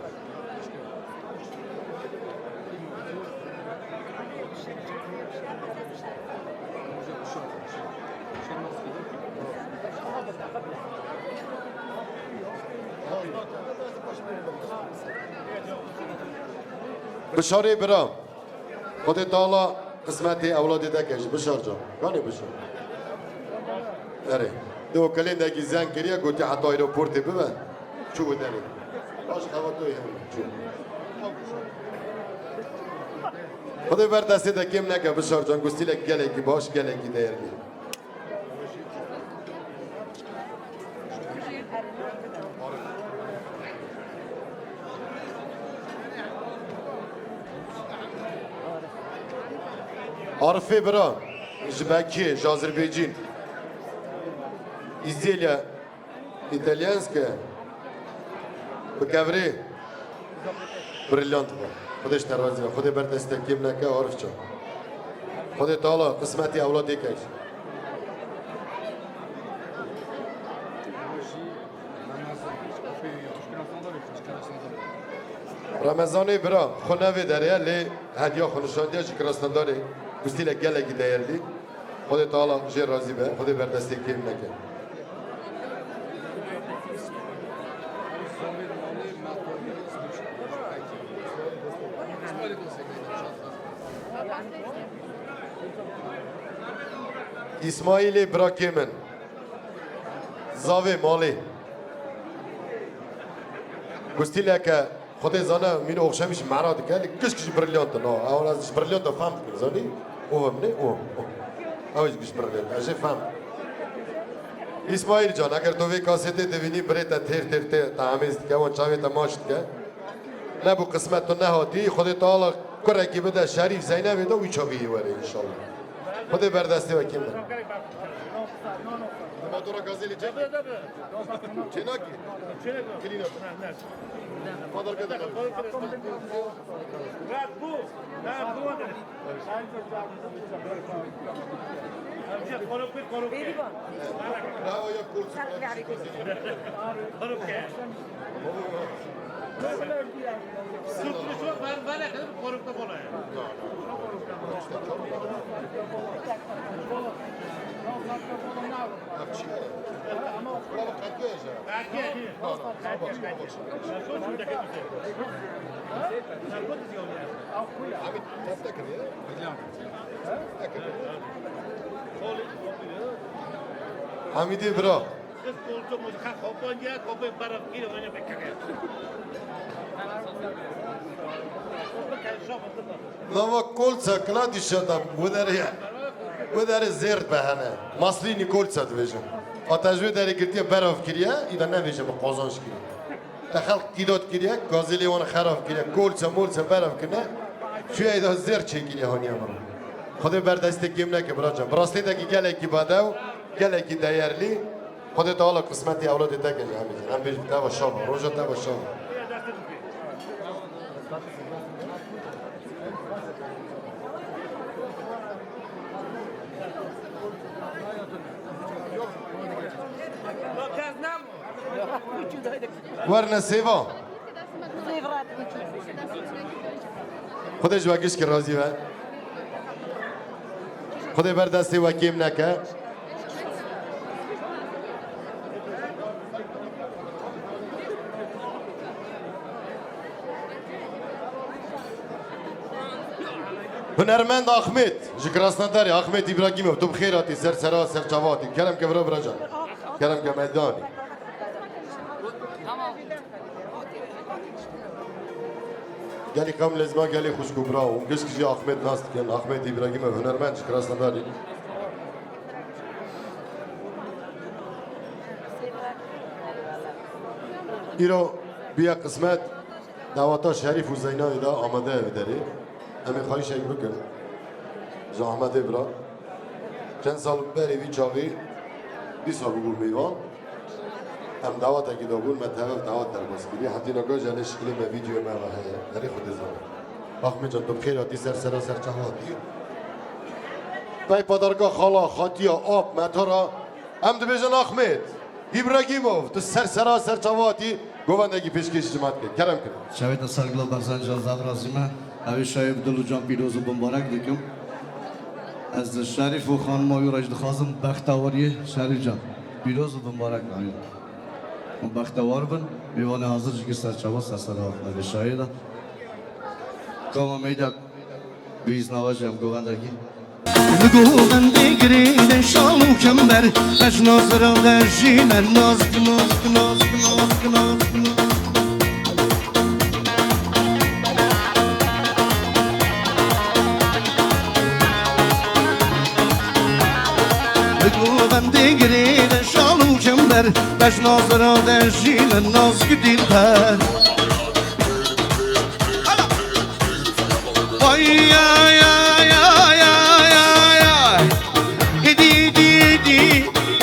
بشاری برام خود تعالی قسمتی اولادی دکش بشار جان کانی بشار اره دو کلین دکی زن کریه گوتی حتی ایروپورتی ببن چو بدنی باش خواتوی هم چو خود بردستی دکیم نکه بشار جان گستی لک گله کی باش گله کی دیرلی عارفه برا جباکی جازربیجین izdelja italijanske بکوری بریلیانت بود خودش ترازی و خود بردست کیم نکه عارف چون خود تعالی قسمتی اولادی کش رمضانی برا خونوی داره لی هدیه خونشاندیه چی کراسن داره گستی لگه لگی دیرلی خود تعالی جه رازی به خود بردستی کیم نکه İsmail Bırakım'ın Zavi Mali Gustile ki خود زنه مين اوخشمش معنا دكال كش بريليانت نو اول از بريليانت فهم زاني او مني او اوش كش بريليانت اجي فهم اسماعیل جان اگر تو وی کاسته دوینی بريتا تر تامیز که اون چاوی تماشت که نه بو قسمت تو نه هاتی خود تعالی کره کی بده شریف زینب دو وی چاوی وره ان شاء الله خود بردستی و کیم motora gazeli çek. Çenaki. Kilina. Madar kadar. Bırak bu. Ben bu adam. Amca koruk bir koruk. Bravo ya kul. Koruk ya. Sürtülüşü var kadar koruk da kolay. Hamidi bro. Nova kolca kladi şadam. Bu deri zert behane. Maslini kolca dvejim. Atajwe deri girtiye beraf kiriye. İda ne vejim qazanç kiriye. Daxal kidat kiriye. Gazeli wan xaraf kiriye. Kolca molca beraf kiriye. Şu ayda zert çekiliye hani amar. Xude berdestek gemle ki bırakacağım. Brastedeki geleki badev. Geleki değerli. Xude taala kısmeti avladı da gece hamidin. Hem bir tava şama. Roja tava şama. ورنه سیوا خودش وکیش که راضی و خود بر دستی وکیم نکه هنرمند احمد جکراسنداری احمد ابراهیمov تو بخیراتی سر سرا سر چواتی کرم که برا برجان کرم که میدانی گلی کم لزما گلی خوشگوبرا و کس کسی احمد ناست کن احمد ابراهیمov هنرمند جکراسنداری ایرو بیا قسمت دعواتا شریف و زینای دا آماده داری امی خواهی شک بکن زحمت برا چند سال بری وی چاقی 20 سال بگو میوان هم دعوت اگه دابون متحوف دعوت در باسکری حتی نگاه جله شکلی به ویدیو مواه داری خود زمان احمد جان تو بخیر آتی سر چهاتی بای پادرگاه خالا خاطی آب متارا هم دو بیجن احمد ابراهیمov تو سر چهاتی گوندگی پیشکش جماعت کرم کرد شبیت سرگلال برزن جان زبرازیمه اوی شایب دلو جان پیروز و بمبارک دیکم از شریف و خانم آیو رجد خازم بختواری شریف جان پیروز و بمبارک ناید و بختوار بن بیوان حاضر جگی سرچوا سرسرات نگه شایده کاما میدک بیز نواجه هم گوندگی بگوون بگیرید شالو کمبر اش ناظر آدرشین ناز بگوون بگیرید شالو کمبر اش ناظر آدرشین ناز گدیل پر آی آی آی آی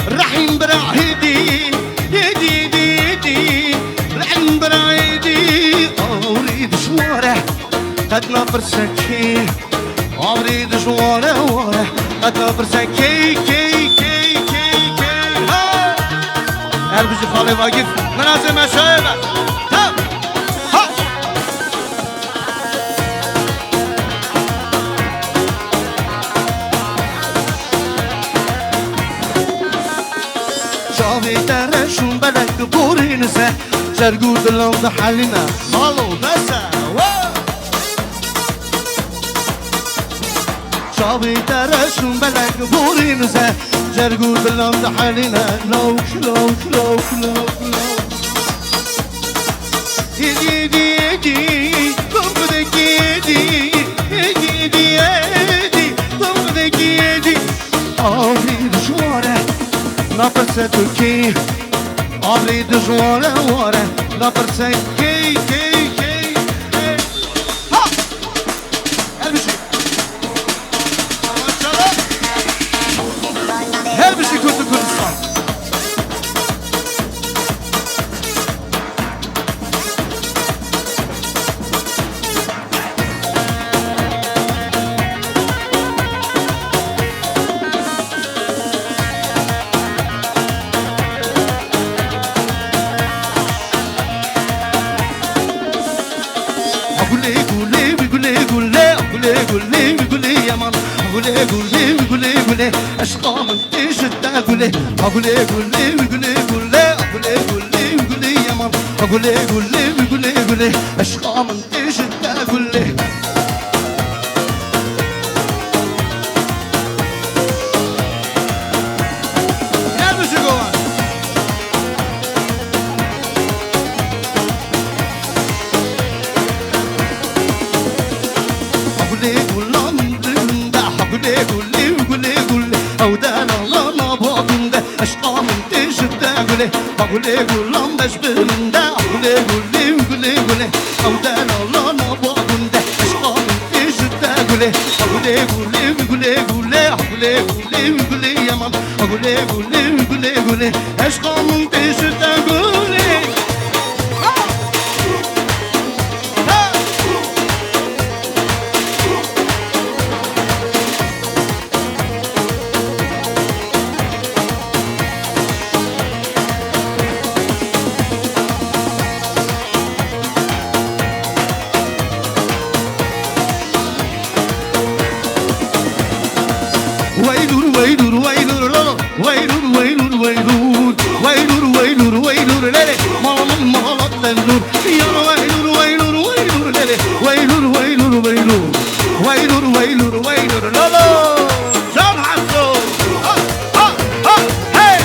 رحم براهدي يدي رحم براهدي أريد شوارع قد نفر سكي أريد شوارع وارع قد نفر سكي كي ها قلبي خالي واقف منازل مشايبة ها شاوی درشون بلک بوری نسه جرگو دلم ده حلینا خالو بسه شاوی درشون بلک بوری نسه جرگو دلم ده حلینا لوک يدي طنقدك يدي طنقدك يدي أريد شوارع نفرسه تركي أريد شوارع وارع نفرسه كي ها هلبشي هلبشي كنت كردستان عشقامın eşitte güle Agule güle güle güle Agule güle güle yaman Agule güle güle güle Aşkımın eşitte güle Gel bir şey kovan Agule gulam dilinde Agule güle güle güle Avdan Allah'ına bakında Aşkımın eşitte güle Agule gulam beşbirinde Agule güle güle güle Avdan Allah'ına bakında Aşkımın eşitte güle Agule güle güle güle Agule güle güle yaman Agule güle güle güle Aşkımın eşitte güle Waylur waylur waylur lolo Waylur waylur waylur Waylur waylur waylur lele Malamın malat lendur Yana waylur waylur waylur lele Waylur waylur waylur Waylur waylur waylur lolo Can Hasso Ha ha ha hey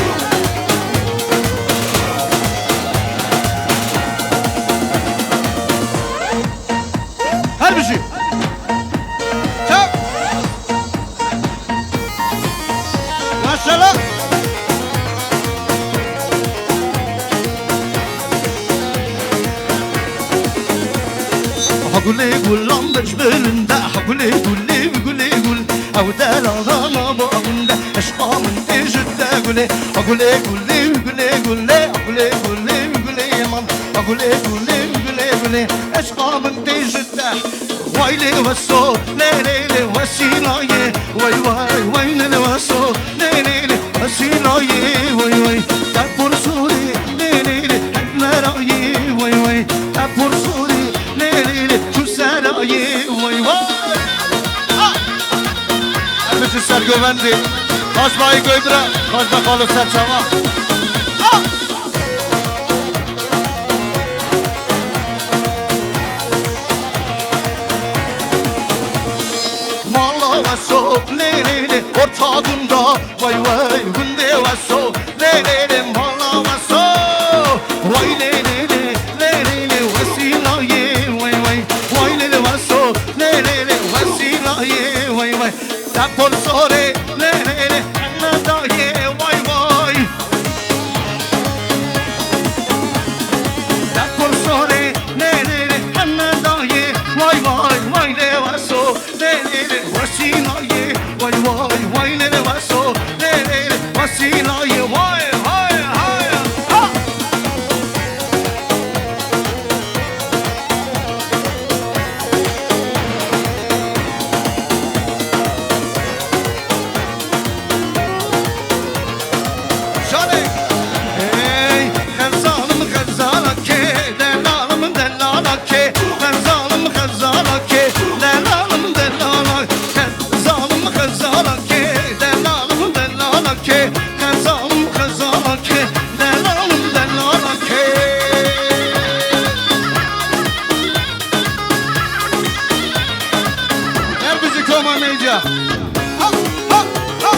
Her bir şey Çak Maşallah Hagule gulam beşbelinde Hagule gule gule gul Avdal adama bağında Aşkımın eşitte güle Hagule gule gule gule Hagule gule gule yaman Hagule gule gule gule Aşkımın eşitte Vayle vaso le le le vasilaye Vay vay vay le le vaso le le le vasilaye Vay vay Tapur suri le le le Naraye vay vay Tapur suri le le le Şu saraye vay vay Bütün sergövendi Kaçmayı göydüre Kaçma kalı serçama Malla vaso le le le Ortağında vay vay Günde vaso le le le Malla vaso Vay le le le Le le le Vesilaye vay vay Vay le le vaso Le le le Vesilaye vay vay Tapor sore Le le le Nadaye vay vay Tapor sore Le le le Nadaye vay vay Vay le vaso Le le le Vesilaye vay vay Vay le le vaso Le le le Vesilaye vay vay vay Ha Şöyle Hey Gazalım gazala ke Delalım delala ke Gazalım gazala ke Delalım delala ke Gazalım gazala ke Delalım delala ke Gazalım gazala ke Delalım delala ke Her bizi komanayacak Ha ha ha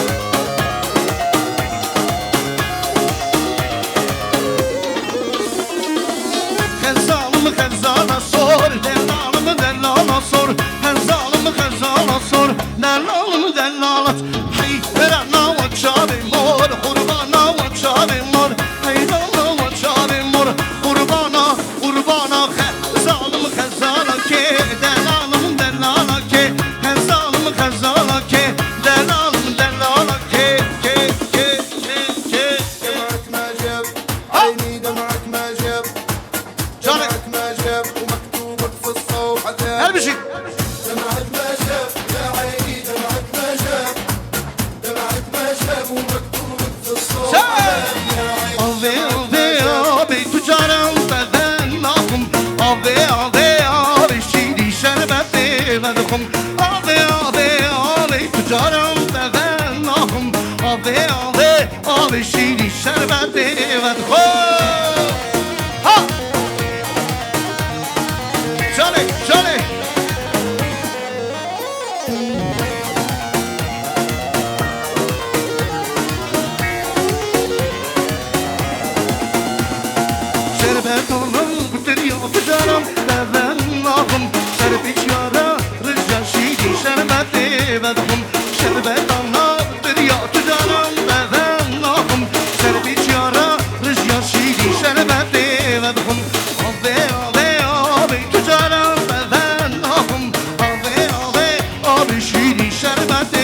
Gazalım gazala sor Delalım delala sor Gazalım gazala sor Delalım delala Hey verana ve çare mor Kurbana ve çare mor Hey dana ve çare mor Kurbana kurbana Gazalım gazala ke Delalım delala ke Gazalım gazala ke Delalım delala ke دمعك ما جاب عيني دمعك ما جاب دمعك ما جاب ومكتوب في الصوحة Her bir şey دمعك ما جاب يا عيني دمعك ما جاب دمعك ما جاب ومكتوب في الصوحة Ave ave ave tüccarım beden nakım Ave ave ave şiri şerbeti verdim Ave ave ave tüccarım beden nakım آب شیری شربت و خوب ها جاله جاله شربت آنم دریا بجارم لبن ناخم شربت یارا رجا شیری شربت و خوب شربت آنم دریا بجارم لبن ناخم شربت یارا رجا شیری شربت و خوب آبه آبه آبه تجارم لبن ناخم آبه آبه آبه شیری شربت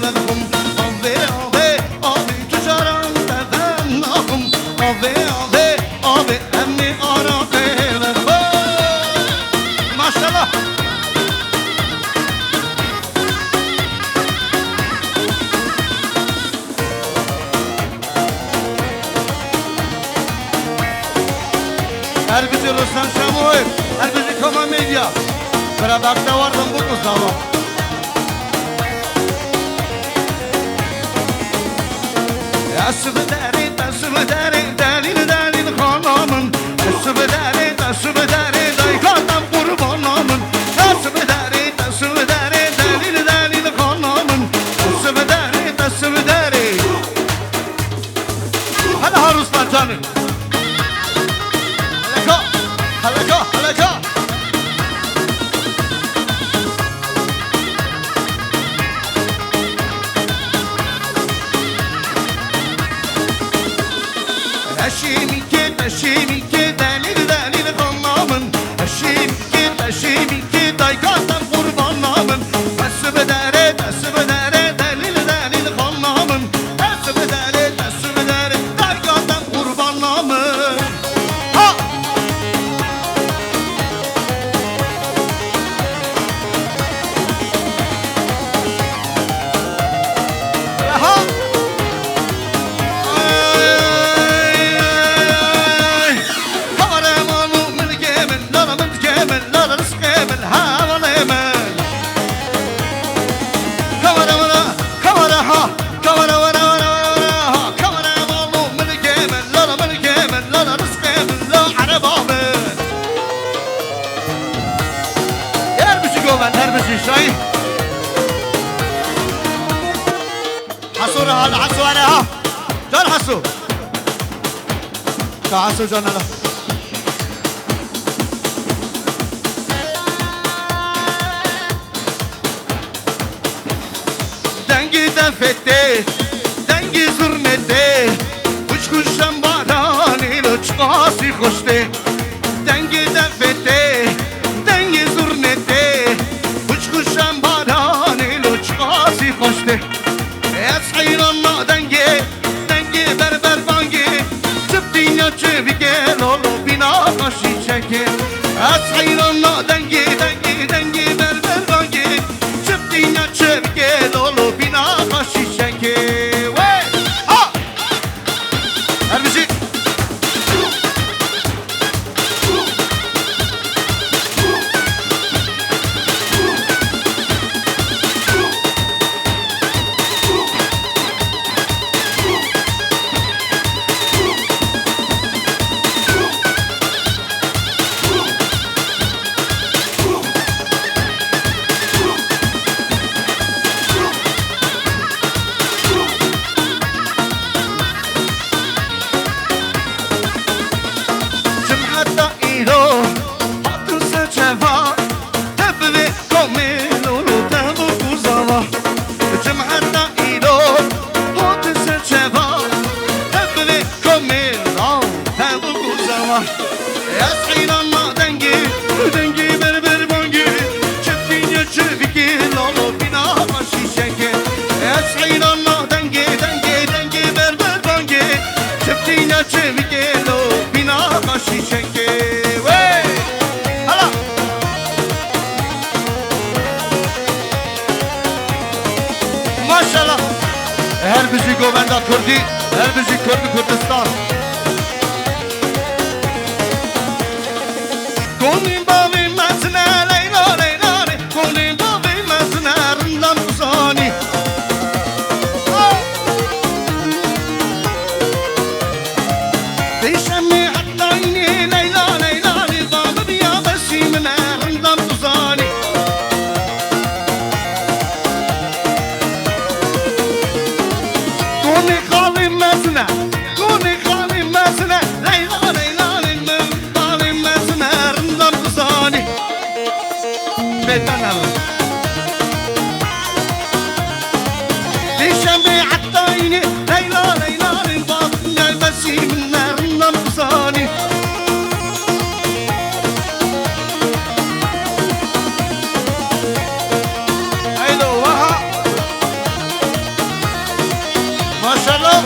و خوب آبه آبه آبه تجارم لبن ناخم آبه آبه آبه امی آراقه و خوب ماشالله هر بیزی رستم شموی هر بیزی کما میدیا برا بکتا واردم بود مصابا اسب داری دلیل دلیل خانامن اسب داری دایکاتم قربانامن اسب داری دلیل دلیل خانامن اسب داری هلا هروس بچانی هلکا تشیمی که دلیل دلیل خانامن تشیمی که دایکاتم قربانامن اسب داره دلیل دلیل خانامن اسب داره دایکاتم قربانامن ها شاي حسو هذا حسو انا ها جان حسو حسو جان انا دنگی دفته دنگی زرمته کچ کشم بارانی لو چقاسی خوشته دنگی دفته دنگی زرمته کشم بارانی لو چقاسی خوشته از حیران ما دنگی بربر بانگی چپ دینیا چه بگه لولو بینا خوشی چکه از حیران ما دنگی بربر بانگی چپ دینیا چه بگه لولو بینا خوشی چکه وی ها هر بشی هر بزی گووندا کردی هر بزی کردستان کنیم باوی مزنه لیلا کنیم باوی مزنه رندم بزانی خالي مسنا كوني خالي مسنا ليلى ليلى ليلى خالي مسنا رندم بصاني بيتنا ليشمي عطايني ليلى ليلى ليلى المسي من رندم بصاني ما شاء الله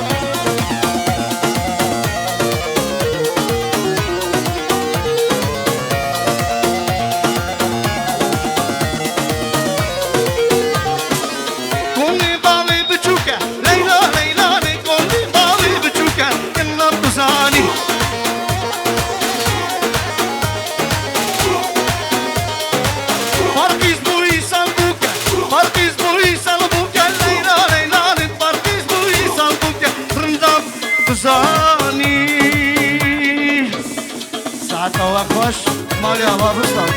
كوني بالي بتشوكا ليلى ليلى كوني بالي بتشوكا كنا بزاني فرقيز بوي سالبوكا فرقيز بوي سالبوكا ليلى ليلى فرقيز بوي سالبوكا رندم بزاني ساعة وخوش مالي هوا بستان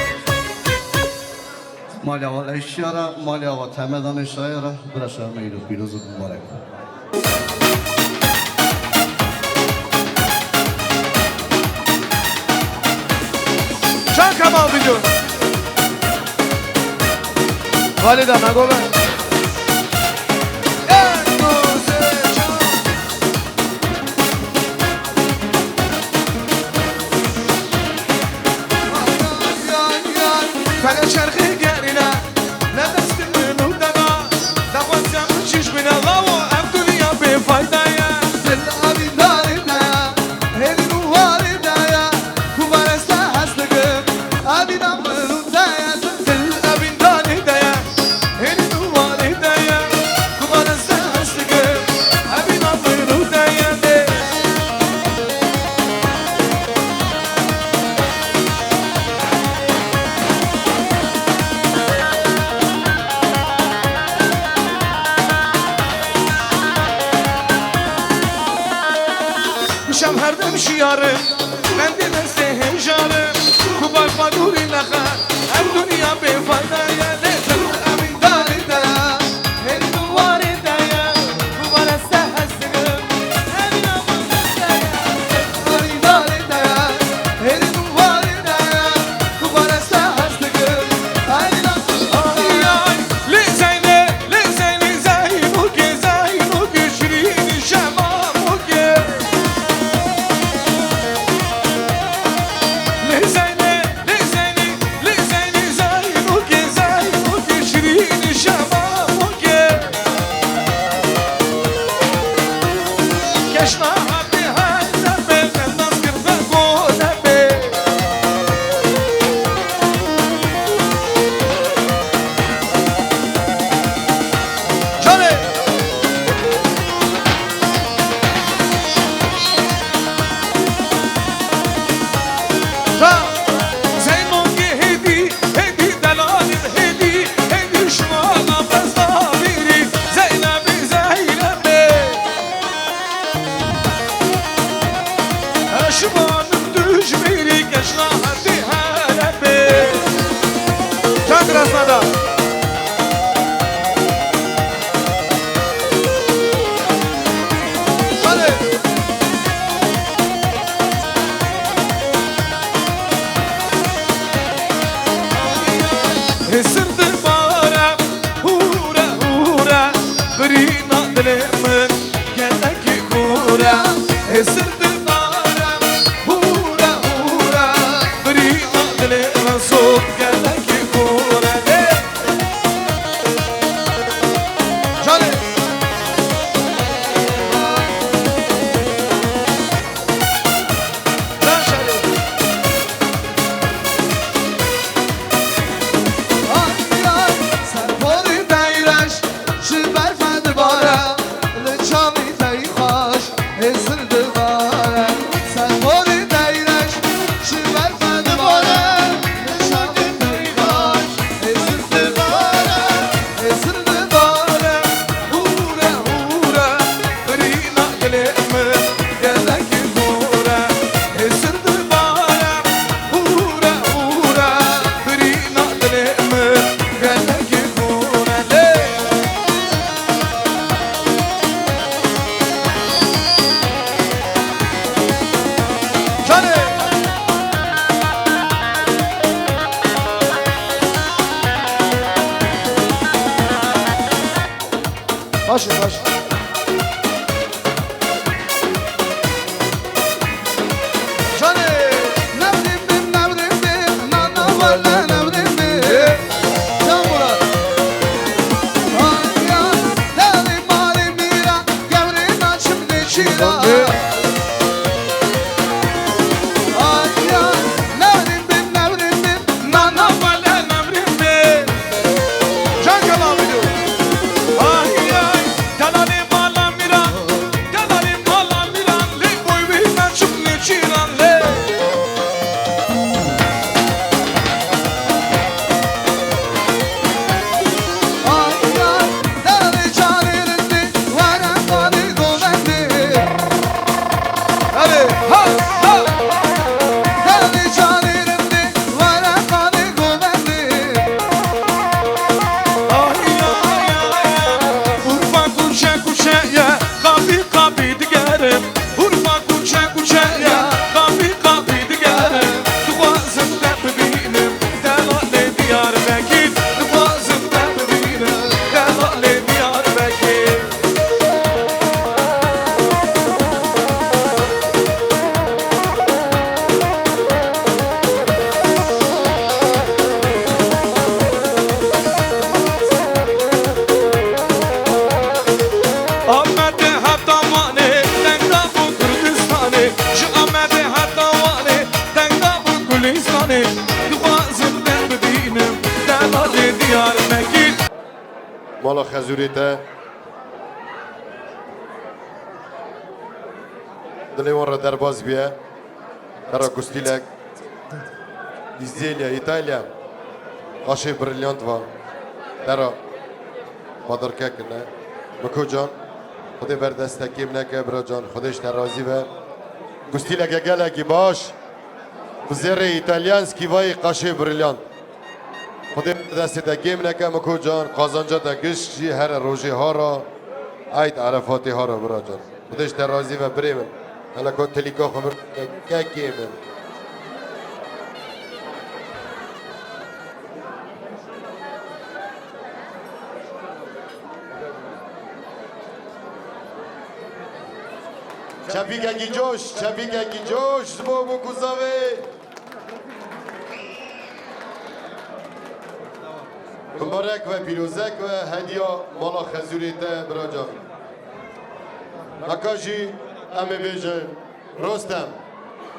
مالی آوا اشیاره مالی آوا تمدان شاعره برشا میلو پیروز و مبارک چند کمال بیدون والده نگو بر فلا شرخي قارنا لا تستمن ودنا دخل سامن شيش من الله وام دنيا بفايدة يا الأبي دارنا هل نوارنا يا كبار استحسنك أبي نمر دايا الأبي دارنا يا هل نوارنا يا كبار استحسنك أبي نمر دايا مشم هر دم شیارم من دلم سهم جارم کوبای فادوری نخن هم دنیا به فایده یا لذت امین داری دیا هر دواری دیا کوبار استه هستگم همین آمان دیا امین داری دیا هر دواری دیا کوبار استه هستگم همین آمان لیزینه لیزینه زینو که شیرین شمامو که باشه باشه جانه نبریم بیم نبریم بیم نانا والا نبریم بیم جان مراد آیا داری مالی میرا گوری ناچم نچیرا آیا نبریم بیم نبریم بیم نانا والا نبریم بیم جان کلام بیدو مالا خزوریته دلیوان را در باز بیه برا کستیلک ایزیلیا ایتالیا قاشه بریلیانت و درا مادرکه کنه مکو جان خودی بردستکیم نکه برا جان خودش ترازی به کستیلک گلکی باش بزیر ایتالیانسکی وای قاشه بریلیانت خودی دست تکیم نکه مکو جان قازانجا تکش جی هر روژه ها را عید عرفاتی ها را برا جان خودش ترازی و بریمن حالا که تلیکا خبر که کیمن چپیگنگی جوش زبابو گذاوه مبارک و پیروزک و هدیا مالا خزوریته برا جان نکاجی امی بیجن رستم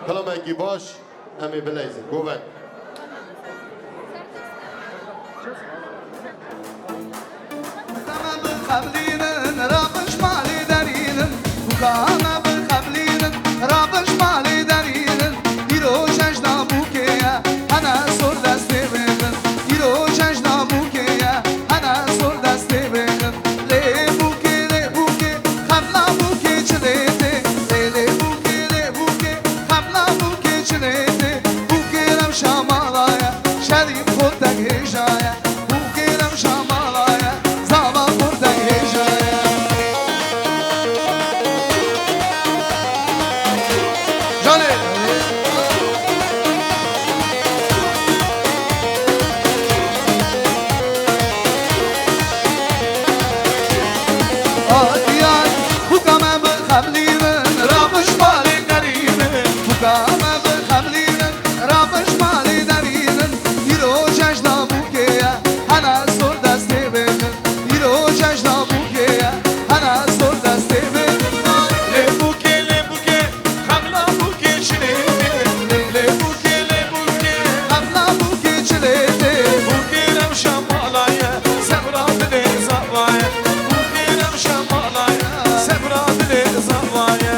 کلامنگی باش امی بلیزن گوون قبلينا رابش مالي دارين وكانا بالقبلينا رابش مالي دارين يروش اجنا بوكيا انا صور دستي بيغن يروش اجنا بوكيا انا صور دستي بيغن لي بوكي خبلا بوكي چليتي لي بوكي خبلا بوكي چليتي بوكي رم شمالايا شريف خودك هجايا بوكي رم شمالايا زابا خودك هجايا جاني آديان بوكا بالخبلينا رابش مالي قريبا بوكا بالخبلينا رابش مالي دارينا يروش اجنا بوكيا انا صور دستي بيغن يروش اجنا بوكيا انا صور دستي بيغن لبوكي خبلا بوكي شريتي لبوكي خبلا بوكي چليتي بوكي رم شمالايا سبرا بلي زوايا بوكي رم شمالايا سبرا بلي زوايا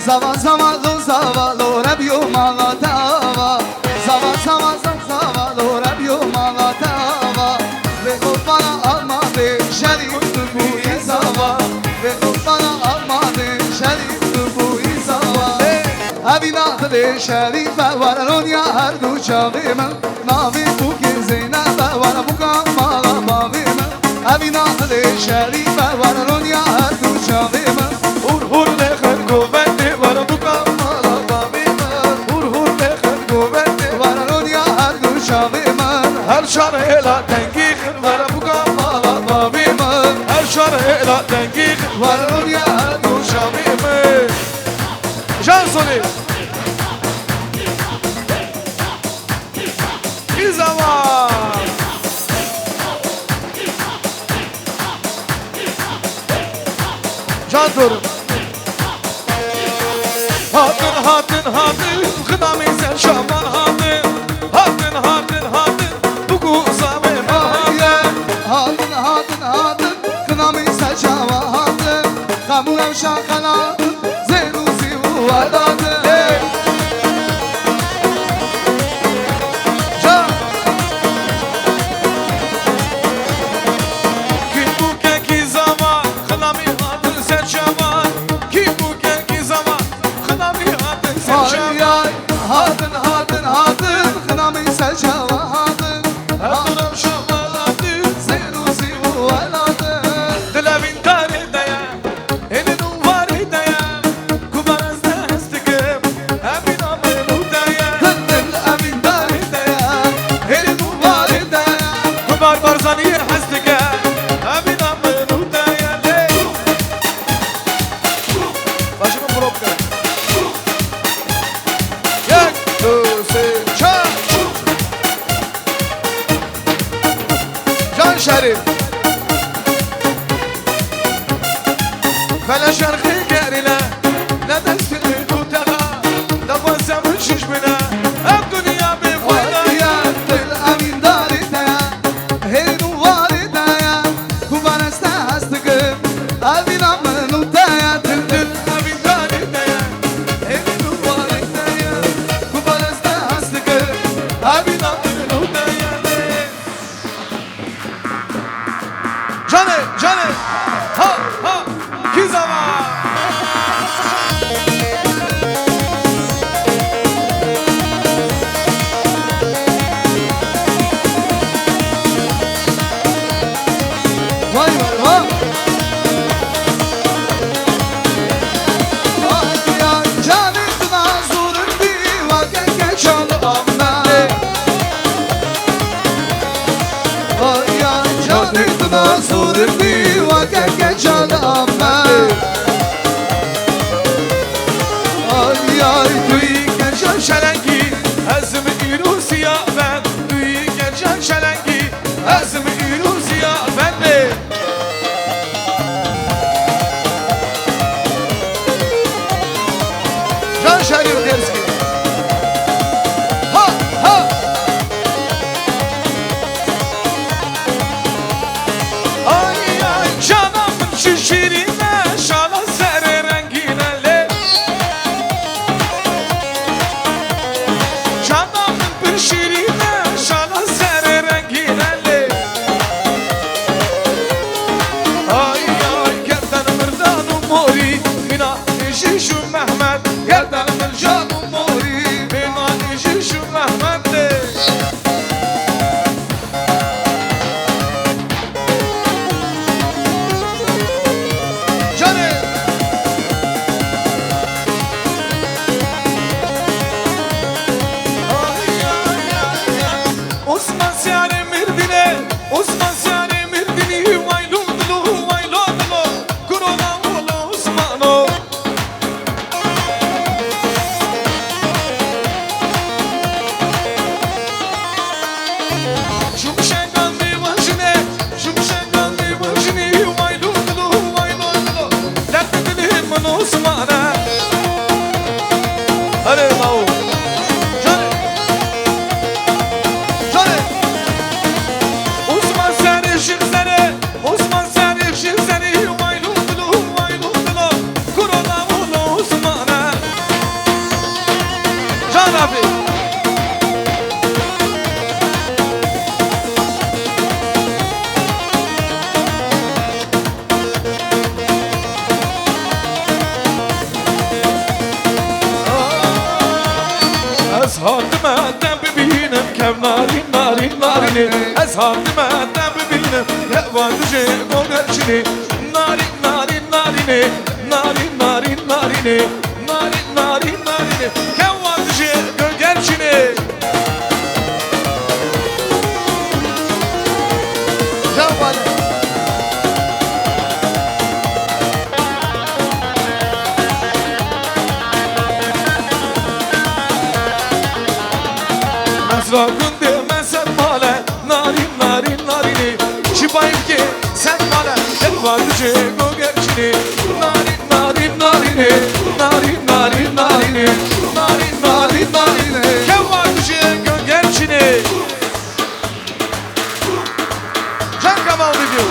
زمان زمان زوالو ربيو مغتاوا زمان زمان زوالو ربيو مغتاوا بقطنا الماضي شريف بوي زوا بقطنا الماضي شريف بوي زوا أبي ناخذ شريفة ورا لونيا هردو شاغي من نافي بوكي زينة ورا بوكا مالا باغي من أبي ناخذ شریف ورنون یا هر دو جاوی من هور هور لخن گوبنده ورا بکم مالا بامی من هور هور لخن گوبنده ورنون یا هر دو جاوی من هر شار الا دنگی خن ورا بکم مالا بامی من هر شار الا دنگی خن ورنون یا هر دو جاوی من جان سونی این زمان جان دور هاتن هاتن هاتن خدامی سر شامان هاتن هاتن هاتن هاتن بگو زمین هاتن هاتن هاتن هاتن خدامی سر شامان هاتن قبولم شاقنا زینوسی و وداتن هاتن هاتن هاتن خنامي سجاوة هاتن هاتن شغلاتن زينوسي وولاتن دلابين داري دايا إني نواري دايا كبار استهستكم أبين أمرو دايا دلابين داري دايا إني نواري دايا كبار برزاني حستكم أبين أمرو دايا ليه باشم بروبكم جان شريف فلا شرخي قارنا ندست الدوتها دفوزا من ششمنا الدنيا بفوضى الامين داري دايا هينو واري دايا كوبان استهستكم ابين امنو دايا الامين داري دايا هينو واري دايا كوبان استهستكم ابين امنو دايا جاني جاني ها ها کی زمان وای وای وای یا جانی تنا زورندی واقع که چال آمنه یا جانی تنا زورندی واقع که چال آمنه ay توی گنجان شلنگی ازم ایرو سیافن توی گنجان شلنگی ازم ایرو سیافن جان شریف درسکی ها ها ay ay canım şişirine şala sere rengine le canım bir şirine şala sere rengine le ay ay gerdan mırdanı mori mina işi şu Mehmet gerdan mırdanı mori mina işi şu Mehmet le canım Osman Siyare Mirdine Osman Siyare Mirdini Vayludlu Vayludlu Kurona ulu Osmano Şumşengan bir vajine Şumşengan bir vajine Vayludlu Vayludlu Lakdini min Osmana Hare Mahu Osman Siyare Şıkzene Osman Siyare Şıkzene Vayludlu Vayludlu Kurona ulu Osmana Can abi از حاتمتم ببینم کم نارین نارین نارینه از حاتمتم ببینم یه واندشه گونه gerçini Narin narin narine Narin narin narine Narin narin narine Kevvadıcı gö gerçini Kevvadı Mesra günde mesel male Narin narin narini Şibayim ki sen male Kevvadıcı gö gerçini Narin narin narini Narin narin narini Narin narin narini Kevvadıcı gö gerçini Can Kamal diyor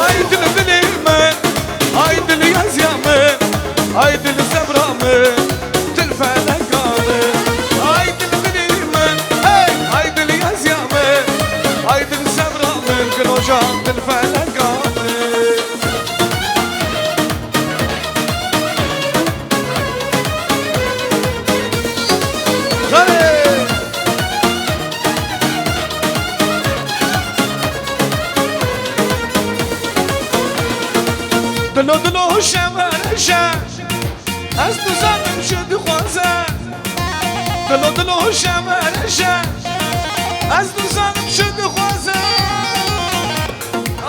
Ay dili dilime Ay dili yazyamı Ay dili sebramı Dil felekanı Ay dili dilime Hey ay dili yazyamı Ay dili sebramı Gün hocam dil felekanı Hey دلو دلو شمرشه از تو زنم شدی خوازه دلو دلو شمرشه از تو زنم شدی خوازه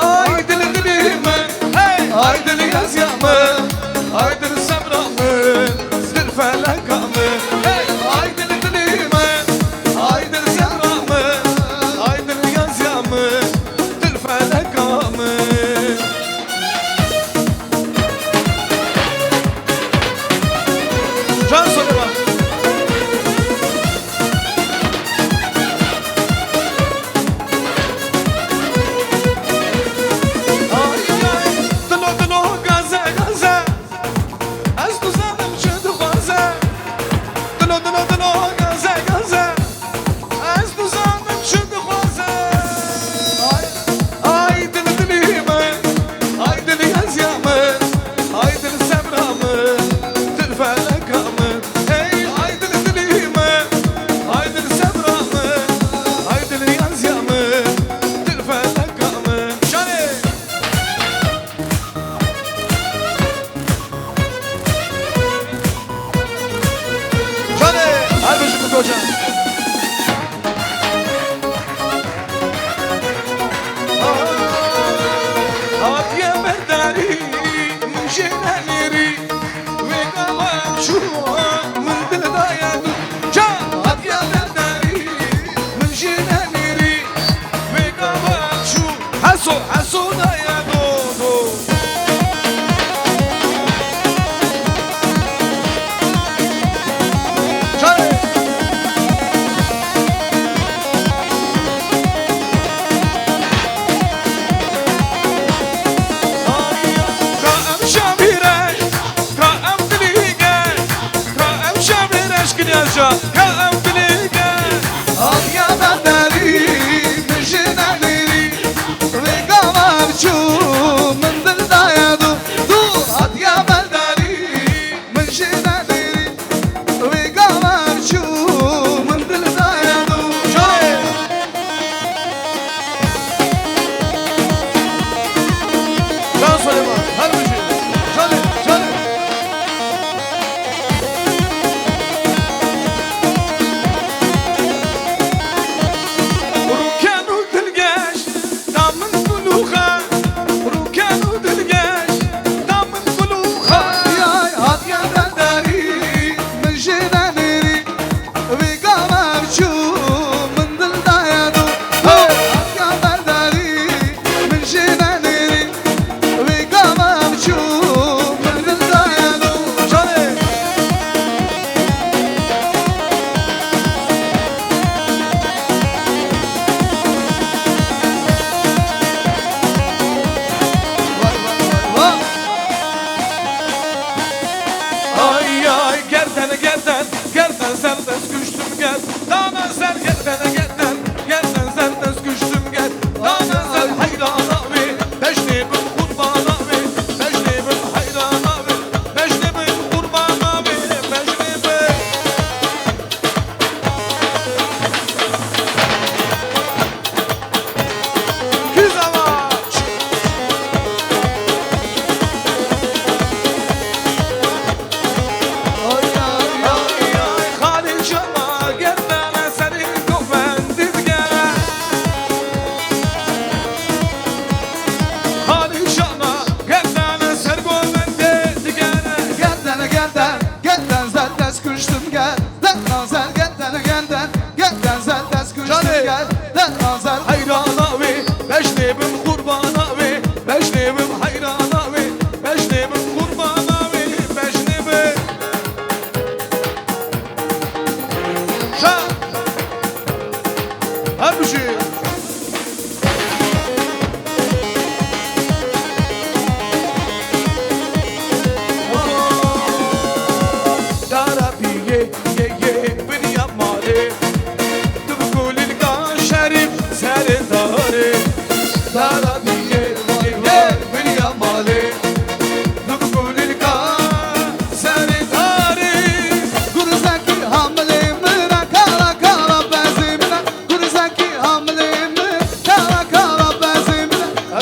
آی دل دلی من آی دلی یزیامه آی دل صبرامه دل فلکامه آی دل دلی من آی دل صبرامه آی دل یزیامه دل فلکامه Can söyle bak. Ay ay, dilo dilo gaze gaze, az tuzanım şöyle gaze. Dilo dilo dilo gaze gaze, az tuzanım şöyle gaze. Ay ay dili dilime, ay dili yazyamı, ay dili sebramı, dil felekamı. Genden genden genden sen ders kuştu gel Lan azer hayrana ve beşnebim kurbana ve beşnebim hayrana ve beşnebim kurbana ve beşnebim Şah Hemşi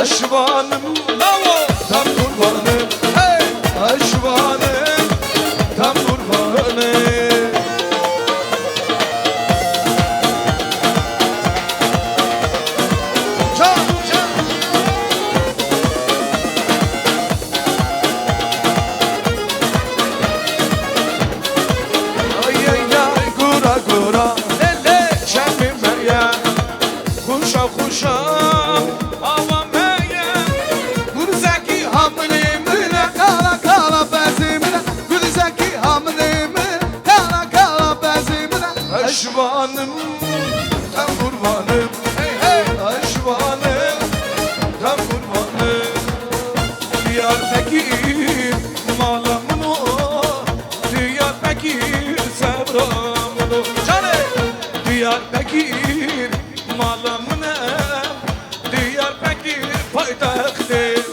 Aşvanım, tam kurbanım, hey, aşvanım, tam kurbanım. Ay ay ay gura gura, lele şemim meryem, kuşa kuşa. Aşvanım, tam kurbanım, hey hey, aşvanım, tam kurbanım. Diyarbakır malamın o, Diyarbakır sevramın o. Diyarbakır malamın o, Diyarbakır paytahtım.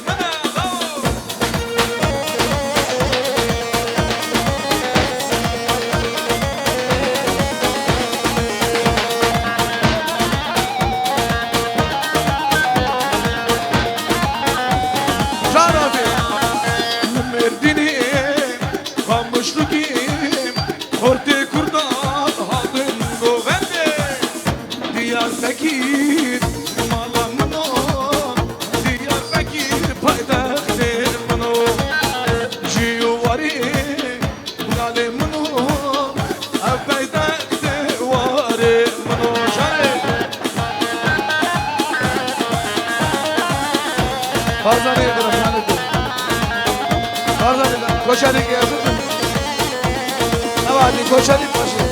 Diyarbakır malamın o, Diyarbakır paytahtımın o. Civarı ulalimın o, paytahtı varımın o. Fazla ne bırak? Fazla ne? Koşadık ya. Evet, koşadık başı.